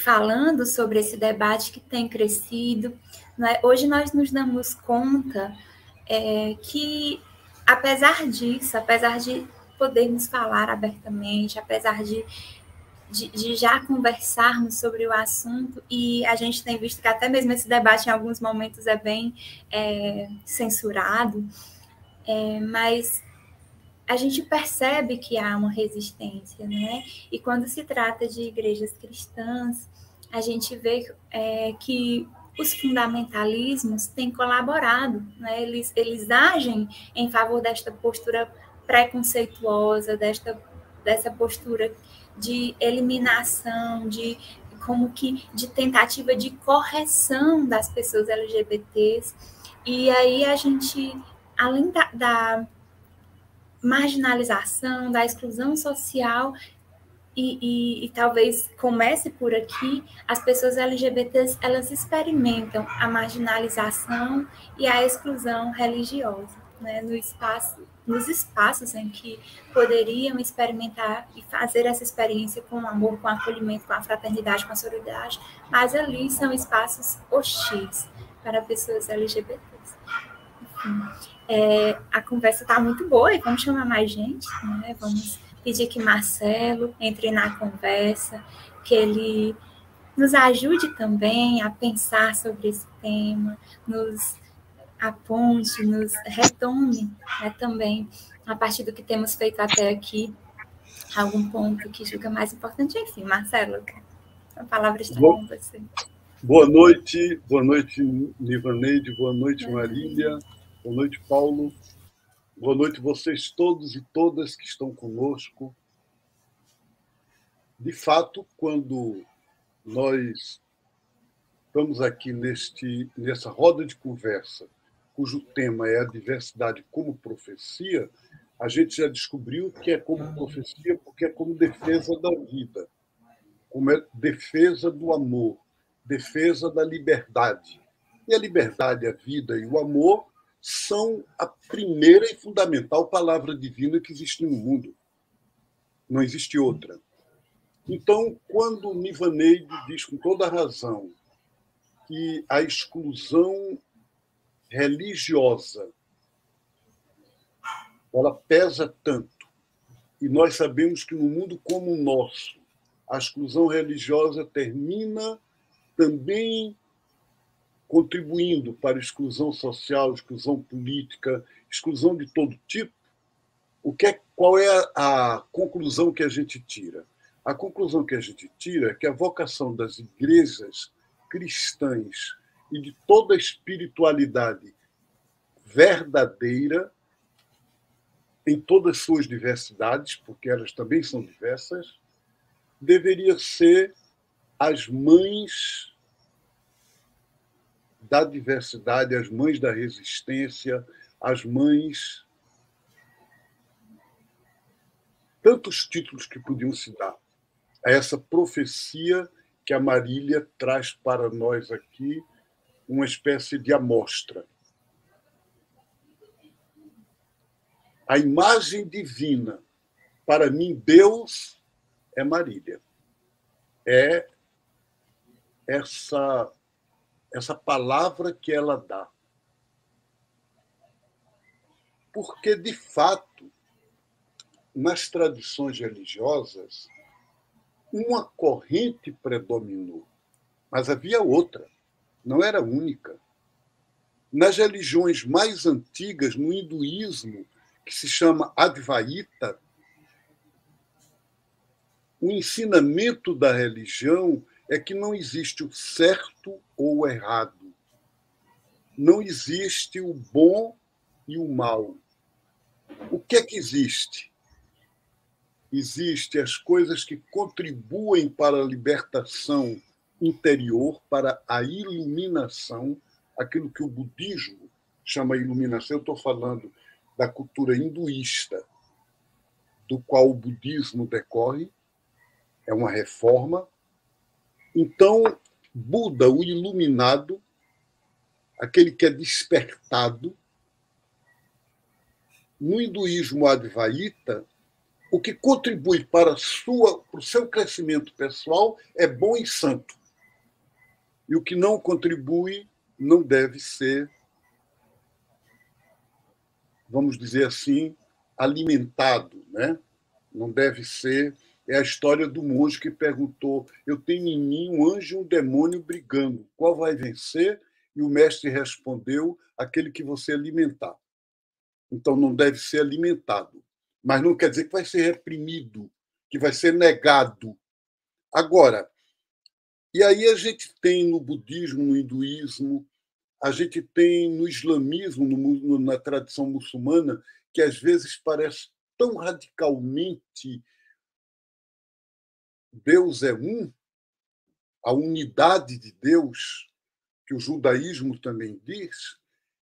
falando sobre esse debate que tem crescido, né? Hoje nós nos damos conta que, apesar disso, apesar de podermos falar abertamente, apesar de já conversarmos sobre o assunto, e a gente tem visto que até mesmo esse debate em alguns momentos é bem censurado, mas a gente percebe que há uma resistência, né? E quando se trata de igrejas cristãs, a gente vê que os fundamentalismos têm colaborado, né? Eles agem em favor desta postura preconceituosa, dessa postura de eliminação, de tentativa de correção das pessoas LGBTs. E aí a gente, além da marginalização, da exclusão social, e talvez comece por aqui, as pessoas LGBTs, elas experimentam a marginalização e a exclusão religiosa, né, nos espaços em que poderiam experimentar e fazer essa experiência com o amor, com o acolhimento, com a fraternidade, com a solidariedade, mas ali são espaços hostis para pessoas LGBTs. Enfim, a conversa está muito boa e vamos chamar mais gente, né? Vamos pedir que Marcelo entre na conversa, que ele nos ajude também a pensar sobre esse tema, nos aponte, nos retome, né, também, a partir do que temos feito até aqui, algum ponto que julga mais importante. Enfim, Marcelo, a palavra está com você. Boa noite, Nivaneide, boa noite, Marília, boa noite, Paulo, boa noite vocês todos e todas que estão conosco. De fato, quando nós estamos aqui nessa roda de conversa, cujo tema é a diversidade como profecia, a gente já descobriu que é como profecia porque é como defesa da vida, como é defesa do amor, defesa da liberdade. E a liberdade, a vida e o amor são a primeira e fundamental palavra divina que existe no mundo. Não existe outra. Então, quando Nivaneide diz com toda razão que a exclusão religiosa ela pesa tanto, e nós sabemos que no mundo como o nosso, a exclusão religiosa termina também contribuindo para a exclusão social, exclusão política, exclusão de todo tipo. Qual é a conclusão que a gente tira? A conclusão que a gente tira é que a vocação das igrejas cristãs e de toda a espiritualidade verdadeira, em todas as suas diversidades, porque elas também são diversas, deveria ser as mães da diversidade, as mães da resistência, as mães... Tantos títulos que podiam se dar a essa profecia que a Marília traz para nós aqui, uma espécie de amostra. A imagem divina, para mim, Deus é Marília. É essa palavra que ela dá. Porque, de fato, nas tradições religiosas, uma corrente predominou, mas havia outra, não era única. Nas religiões mais antigas, no hinduísmo, que se chama Advaita, o ensinamento da religião é que não existe o certo ou o errado. Não existe o bom e o mal. O que é que existe? Existem as coisas que contribuem para a libertação interior, para a iluminação, aquilo que o budismo chama iluminação. Eu estou falando da cultura hinduísta, do qual o budismo decorre, é uma reforma. Então, Buda, o iluminado, aquele que é despertado, no hinduísmo Advaita, o que contribui para o seu crescimento pessoal é bom e santo. E o que não contribui não deve ser, vamos dizer assim, alimentado, né? Não deve ser... É a história do monge que perguntou: eu tenho em mim um anjo e um demônio brigando, qual vai vencer? E o mestre respondeu: aquele que você alimentar. Então não deve ser alimentado. Mas não quer dizer que vai ser reprimido, que vai ser negado. Agora, e aí a gente tem no budismo, no hinduísmo, a gente tem no islamismo, na tradição muçulmana, que às vezes parece tão radicalmente Deus é um, a unidade de Deus, que o judaísmo também diz,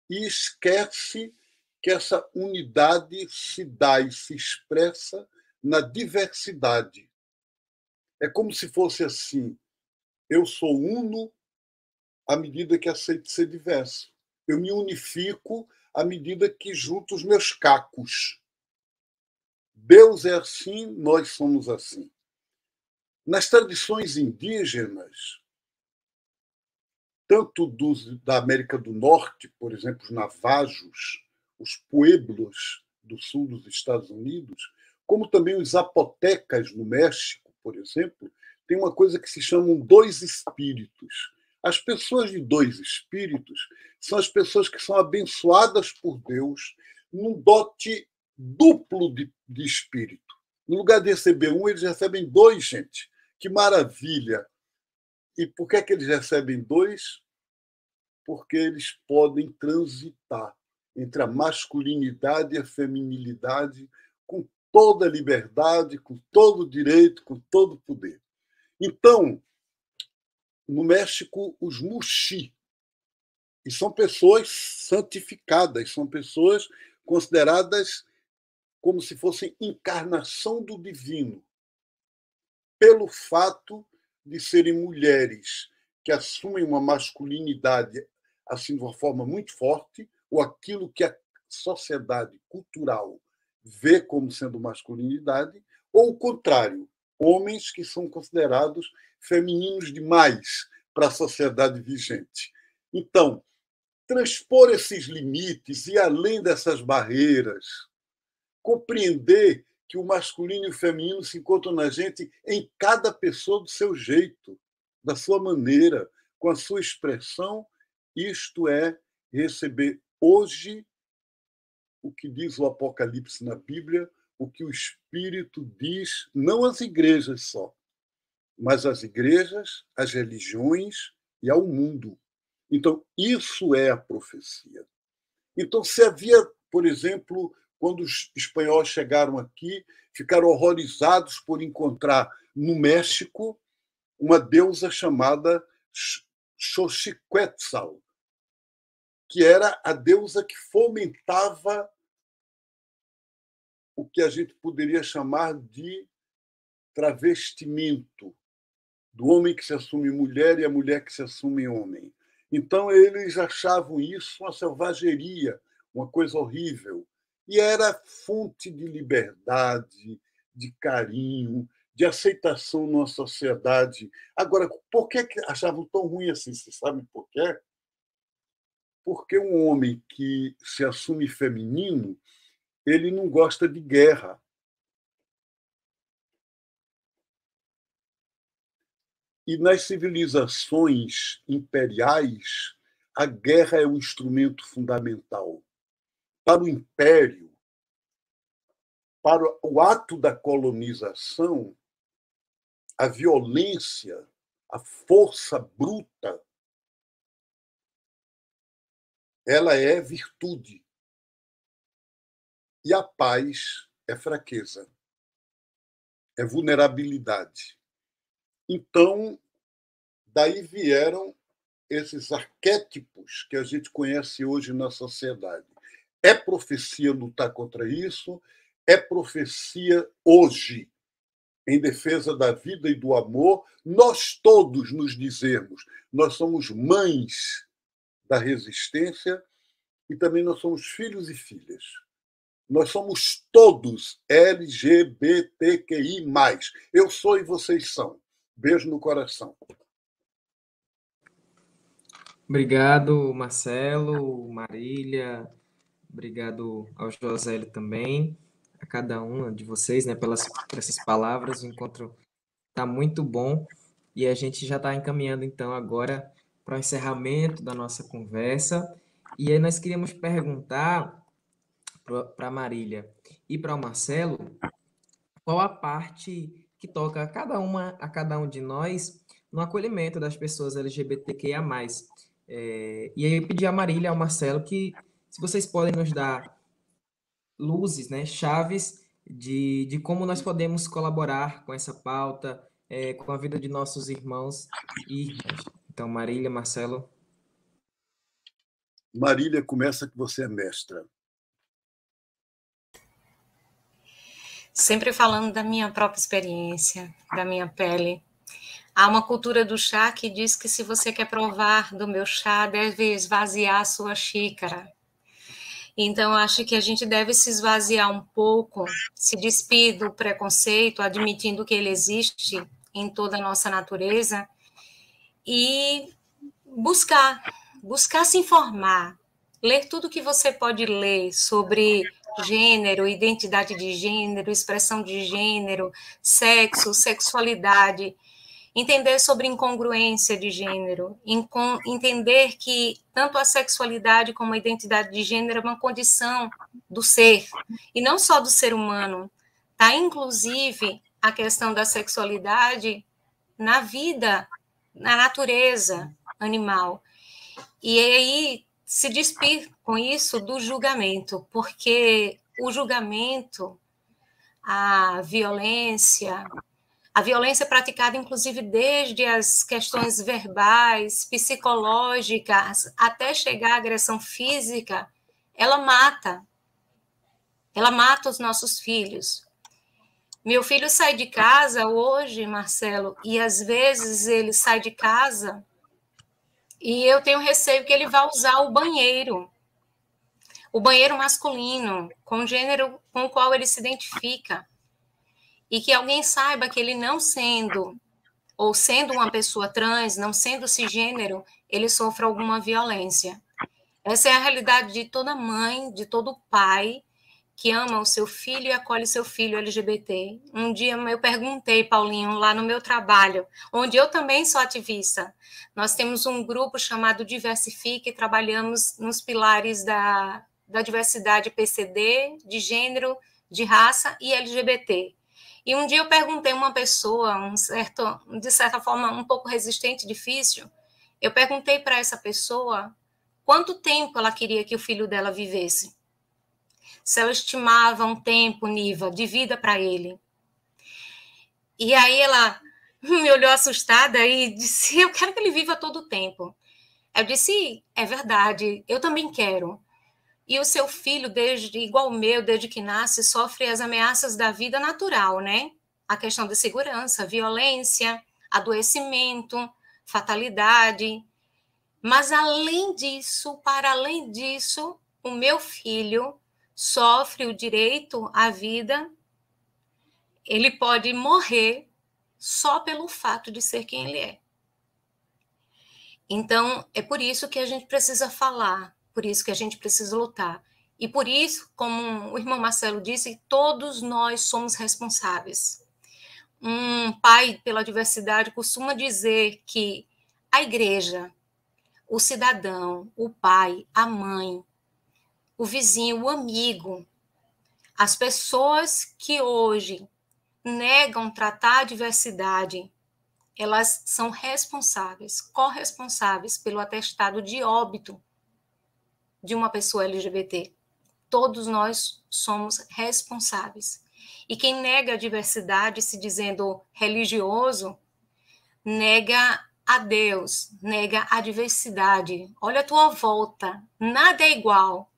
e esquece que essa unidade se dá e se expressa na diversidade. É como se fosse assim: eu sou uno à medida que aceito ser diverso. Eu me unifico à medida que junto os meus cacos. Deus é assim, nós somos assim. Nas tradições indígenas, tanto da América do Norte, por exemplo, os navajos, os pueblos do sul dos Estados Unidos, como também os zapotecas no México, por exemplo, tem uma coisa que se chamam dois espíritos. As pessoas de dois espíritos são as pessoas que são abençoadas por Deus num dote duplo de espírito. No lugar de receber um, eles recebem dois, gente. Que maravilha! E por que é que eles recebem dois? Porque eles podem transitar entre a masculinidade e a feminilidade com toda a liberdade, com todo o direito, com todo o poder. Então, no México, os muxi, e são pessoas santificadas, são pessoas consideradas como se fossem encarnação do divino, pelo fato de serem mulheres que assumem uma masculinidade assim de uma forma muito forte, ou aquilo que a sociedade cultural vê como sendo masculinidade, ou o contrário, homens que são considerados femininos demais para a sociedade vigente. Então, transpor esses limites e além dessas barreiras, compreender que o masculino e o feminino se encontram na gente em cada pessoa do seu jeito, da sua maneira, com a sua expressão, isto é receber hoje o que diz o Apocalipse na Bíblia, o que o Espírito diz, não às igrejas só, mas às igrejas, às religiões e ao mundo. Então, isso é a profecia. Então, se havia, por exemplo, quando os espanhóis chegaram aqui, ficaram horrorizados por encontrar no México uma deusa chamada Xochiquetzal, que era a deusa que fomentava o que a gente poderia chamar de travestimento, do homem que se assume mulher e a mulher que se assume homem. Então, eles achavam isso uma selvageria, uma coisa horrível. E era fonte de liberdade, de carinho, de aceitação numa sociedade. Agora, por que achavam tão ruim assim? Você sabe por quê? Porque um homem que se assume feminino, ele não gosta de guerra. E nas civilizações imperiais, a guerra é um instrumento fundamental. Para o império, para o ato da colonização, a violência, a força bruta, ela é virtude. E a paz é fraqueza, é vulnerabilidade. Então, daí vieram esses arquétipos que a gente conhece hoje na sociedade. É profecia lutar contra isso, é profecia hoje, em defesa da vida e do amor, nós todos nos dizermos, nós somos mães da resistência e também nós somos filhos e filhas. Nós somos todos LGBTQI+. Eu sou e vocês são. Beijo no coração. Obrigado, Marcelo, Marília. Obrigado ao Josélio também, a cada uma de vocês, né, por essas palavras. O encontro está muito bom e a gente já está encaminhando, então, agora para o encerramento da nossa conversa. E aí nós queríamos perguntar para a Marília e para o Marcelo qual a parte que toca a cada um de nós no acolhimento das pessoas LGBTQIA+. E aí eu pedi a Marília e ao Marcelo que se vocês podem nos dar luzes, né, chaves de como nós podemos colaborar com essa pauta, com a vida de nossos irmãos e irmãs. Então, Marília, Marcelo. Marília, começa que você é mestra. sempre falando da minha própria experiência, da minha pele. Há uma cultura do chá que diz que se você quer provar do meu chá, deve esvaziar a sua xícara. Então, acho que a gente deve se esvaziar um pouco, se despir do preconceito, admitindo que ele existe em toda a nossa natureza, e buscar se informar, ler tudo que você pode ler sobre gênero, identidade de gênero, expressão de gênero, sexo, sexualidade, entender sobre incongruência de gênero, entender que tanto a sexualidade como a identidade de gênero é uma condição do ser, e não só do ser humano. Tá? Inclusive, a questão da sexualidade na vida, na natureza animal. E aí, se despir com isso do julgamento, porque o julgamento, a violência praticada, inclusive, desde as questões verbais, psicológicas, até chegar à agressão física, ela mata os nossos filhos. Meu filho sai de casa hoje, Marcelo, e às vezes ele sai de casa e eu tenho receio que ele vá usar o banheiro masculino, com o gênero com o qual ele se identifica. E que alguém saiba que ele não sendo, ou sendo uma pessoa trans, não sendo cisgênero, ele sofre alguma violência. Essa é a realidade de toda mãe, de todo pai que ama o seu filho e acolhe seu filho LGBT. Um dia eu perguntei, Paulinho, lá no meu trabalho, onde eu também sou ativista, nós temos um grupo chamado Diversifique, e trabalhamos nos pilares da diversidade PCD, de gênero, de raça e LGBT. E um dia eu perguntei a uma pessoa, de certa forma, um pouco resistente, difícil, eu perguntei para essa pessoa quanto tempo ela queria que o filho dela vivesse. Se ela estimava um tempo, Niva, de vida para ele. E aí ela me olhou assustada e disse, eu quero que ele viva todo o tempo. Eu disse, é verdade, eu também quero. E o seu filho, igual o meu, desde que nasce, sofre as ameaças da vida natural, né? A questão da segurança, violência, adoecimento, fatalidade. Mas, além disso, para além disso, o meu filho sofre o direito à vida. Ele pode morrer só pelo fato de ser quem ele é. Então, é por isso que a gente precisa falar, por isso que a gente precisa lutar. E por isso, como o irmão Marcelo disse, todos nós somos responsáveis. Um pai pela diversidade costuma dizer que a igreja, o cidadão, o pai, a mãe, o vizinho, o amigo, as pessoas que hoje negam tratar a diversidade, elas são responsáveis, corresponsáveis pelo atestado de óbito de uma pessoa LGBT. Todos nós somos responsáveis. E quem nega a diversidade, se dizendo religioso, nega a Deus, nega a diversidade. Olha a tua volta, nada é igual.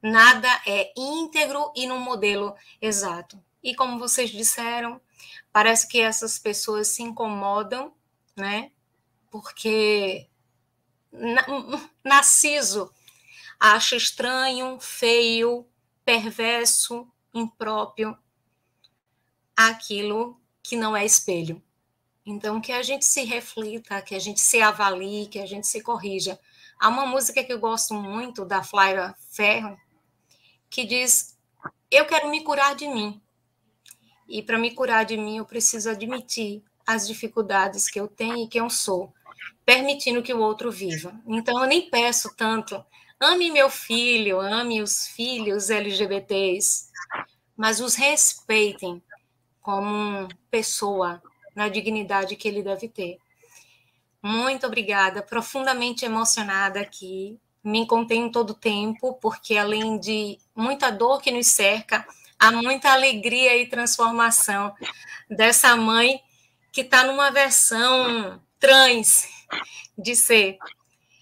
Nada é íntegro e num modelo exato. E como vocês disseram, parece que essas pessoas se incomodam, né? Porque Narciso acha estranho, feio, perverso, impróprio aquilo que não é espelho. Então, que a gente se reflita, que a gente se avalie, que a gente se corrija. Há uma música que eu gosto muito, da Flávia Ferro, que diz, eu quero me curar de mim. E para me curar de mim, eu preciso admitir as dificuldades que eu tenho e que eu sou, permitindo que o outro viva. Então, eu nem peço tanto, ame meu filho, ame os filhos LGBTs, mas os respeitem como pessoa, na dignidade que ele deve ter. Muito obrigada, profundamente emocionada aqui, me contenho todo o tempo, porque além de muita dor que nos cerca, há muita alegria e transformação dessa mãe que está numa versão trans de ser.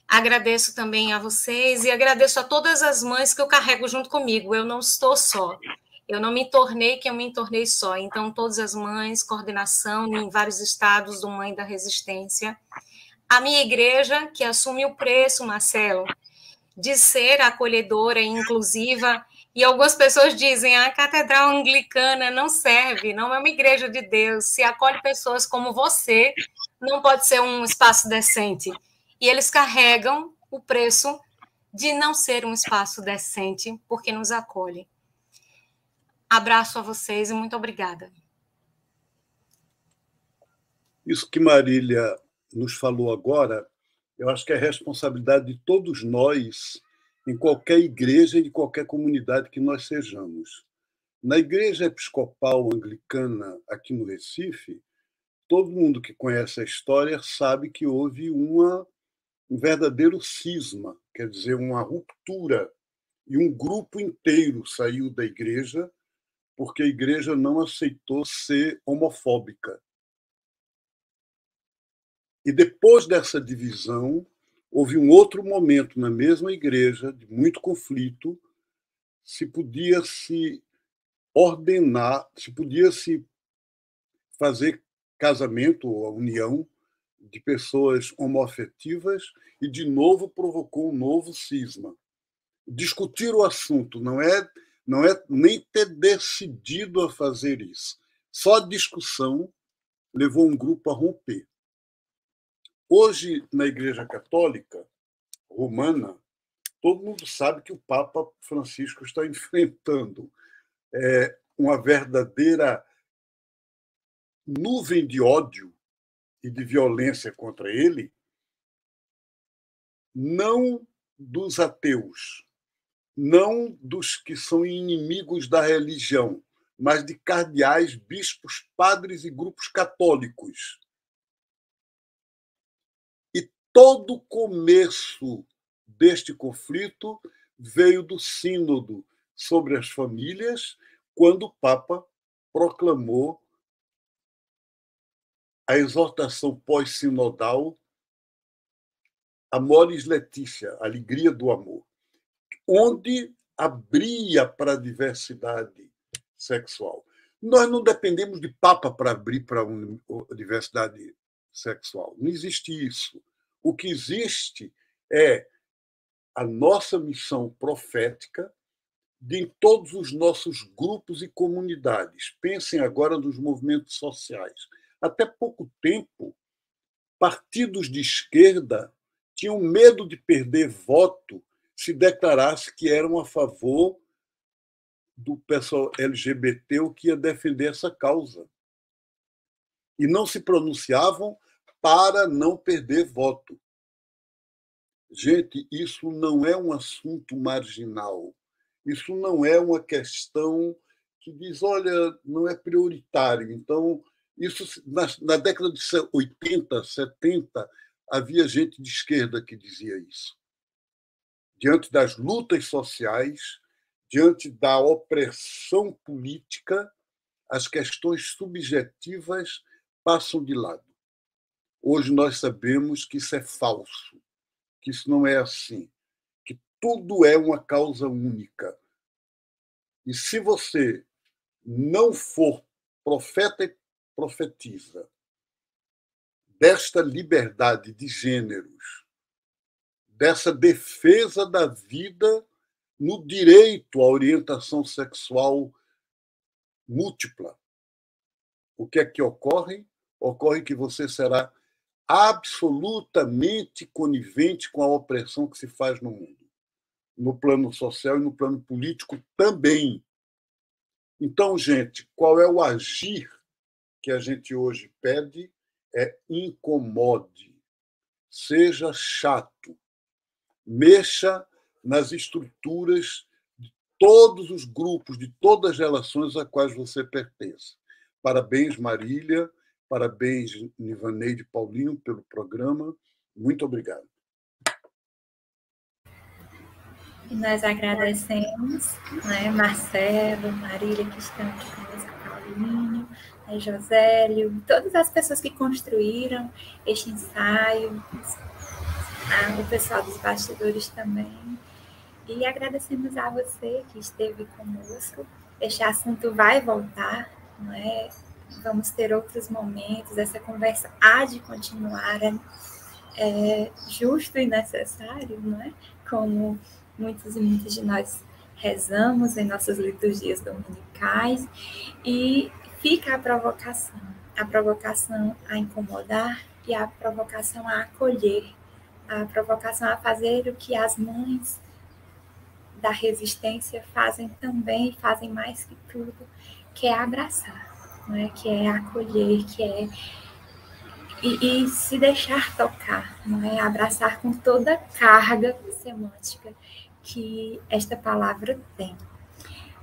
Agradeço também a vocês e agradeço a todas as mães que eu carrego junto comigo. Eu não estou só. Eu não me tornei quem eu me tornei só. Então, todas as mães, coordenação em vários estados do Mãe da Resistência. A minha igreja, que assume o preço, Marcelo, de ser acolhedora e inclusiva. E algumas pessoas dizem, a catedral anglicana não serve, não é uma igreja de Deus. Se acolhe pessoas como você, não pode ser um espaço decente. E eles carregam o preço de não ser um espaço decente, porque nos acolhe. Abraço a vocês e muito obrigada. Isso que Marília nos falou agora, eu acho que é responsabilidade de todos nós, em qualquer igreja e de qualquer comunidade que nós sejamos. Na Igreja Episcopal Anglicana, aqui no Recife, todo mundo que conhece a história sabe que houve um verdadeiro cisma, quer dizer, uma ruptura, e um grupo inteiro saiu da igreja porque a igreja não aceitou ser homofóbica. E depois dessa divisão, houve um outro momento na mesma igreja, de muito conflito, se podia se ordenar, se podia se fazer casamento ou a união de pessoas homoafetivas, e de novo provocou um novo cisma. Discutir o assunto não é nem ter decidido a fazer isso. Só a discussão levou um grupo a romper. Hoje, na Igreja Católica Romana, todo mundo sabe que o Papa Francisco está enfrentando uma verdadeira nuvem de ódio e de violência contra ele, não dos ateus, não dos que são inimigos da religião, mas de cardeais, bispos, padres e grupos católicos. E todo o começo deste conflito veio do Sínodo sobre as famílias, quando o Papa proclamou a exortação pós-sinodal Amoris Laetitia, alegria do amor, onde abria para a diversidade sexual. Nós não dependemos de Papa para abrir para a diversidade sexual. Não existe isso. O que existe é a nossa missão profética de, em todos os nossos grupos e comunidades. Pensem agora nos movimentos sociais. Até pouco tempo, partidos de esquerda tinham medo de perder voto se declarasse que eram a favor do pessoal LGBT ou que ia defender essa causa. E não se pronunciavam para não perder voto. Gente, isso não é um assunto marginal. Isso não é uma questão que diz, olha, não é prioritário. Então, isso na década de 80, 70, havia gente de esquerda que dizia isso. Diante das lutas sociais, diante da opressão política, as questões subjetivas passam de lado. Hoje nós sabemos que isso é falso, que isso não é assim, que tudo é uma causa única. E se você não for profeta e profetiza desta liberdade de gêneros, dessa defesa da vida no direito à orientação sexual múltipla, o que é que ocorre? Ocorre que você será absolutamente conivente com a opressão que se faz no mundo, no plano social e no plano político também. Então, gente, qual é o agir que a gente hoje pede? É incomode, seja chato, mexa nas estruturas de todos os grupos, de todas as relações a quais você pertence. Parabéns, Marília, parabéns, Nivaneide Paulinho, pelo programa. Muito obrigado. E nós agradecemos, né, Marcelo, Marília, que estão aqui conosco, Paulinho, Josélio, todas as pessoas que construíram este ensaio, o pessoal dos bastidores também. E agradecemos a você que esteve conosco. Este assunto vai voltar, não é? Vamos ter outros momentos, essa conversa há de continuar, é justo e necessário, não é? Como muitos e muitas de nós rezamos em nossas liturgias dominicais, e fica a provocação a incomodar e a provocação a acolher, a provocação a fazer o que as mães da resistência fazem também, fazem mais que tudo, que é abraçar, não é? Que é acolher, que é e se deixar tocar, não é? Abraçar com toda a carga semântica que esta palavra tem.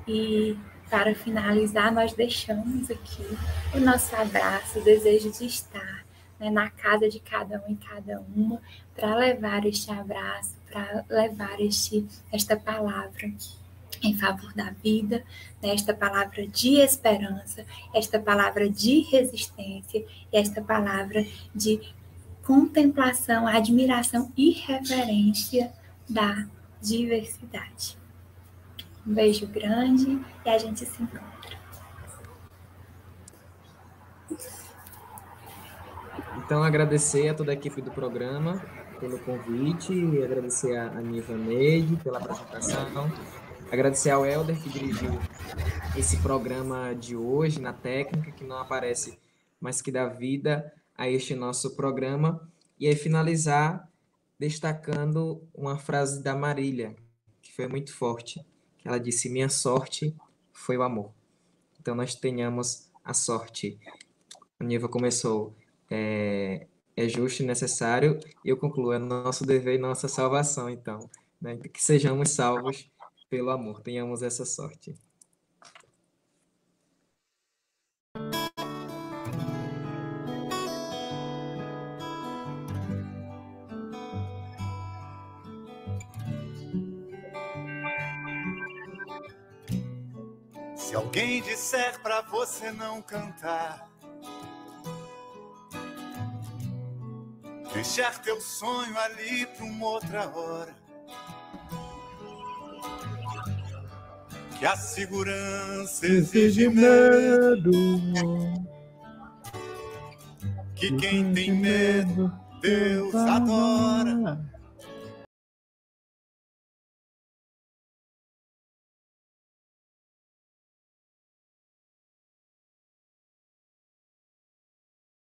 E para finalizar, nós deixamos aqui o nosso abraço, o desejo de estar, né, na casa de cada um e cada uma, para levar este abraço, para levar esta palavra em favor da vida, né, esta palavra de esperança, esta palavra de resistência e esta palavra de contemplação, admiração e reverência da diversidade. Um beijo grande e a gente se encontra. Então, agradecer a toda a equipe do programa pelo convite, e agradecer a Niva Neide pela apresentação, agradecer ao Helder que dirigiu esse programa de hoje na técnica, que não aparece, mas que dá vida a este nosso programa, e aí finalizar destacando uma frase da Marília, que foi muito forte, que ela disse: minha sorte foi o amor. Então nós tenhamos a sorte. A Niva começou, é justo e necessário, e eu concluo, é nosso dever e nossa salvação, então, né? Que sejamos salvos pelo amor, tenhamos essa sorte. Se alguém disser pra você não cantar, deixar teu sonho ali pra uma outra hora, que a segurança exige medo, que quem tem medo Deus adora.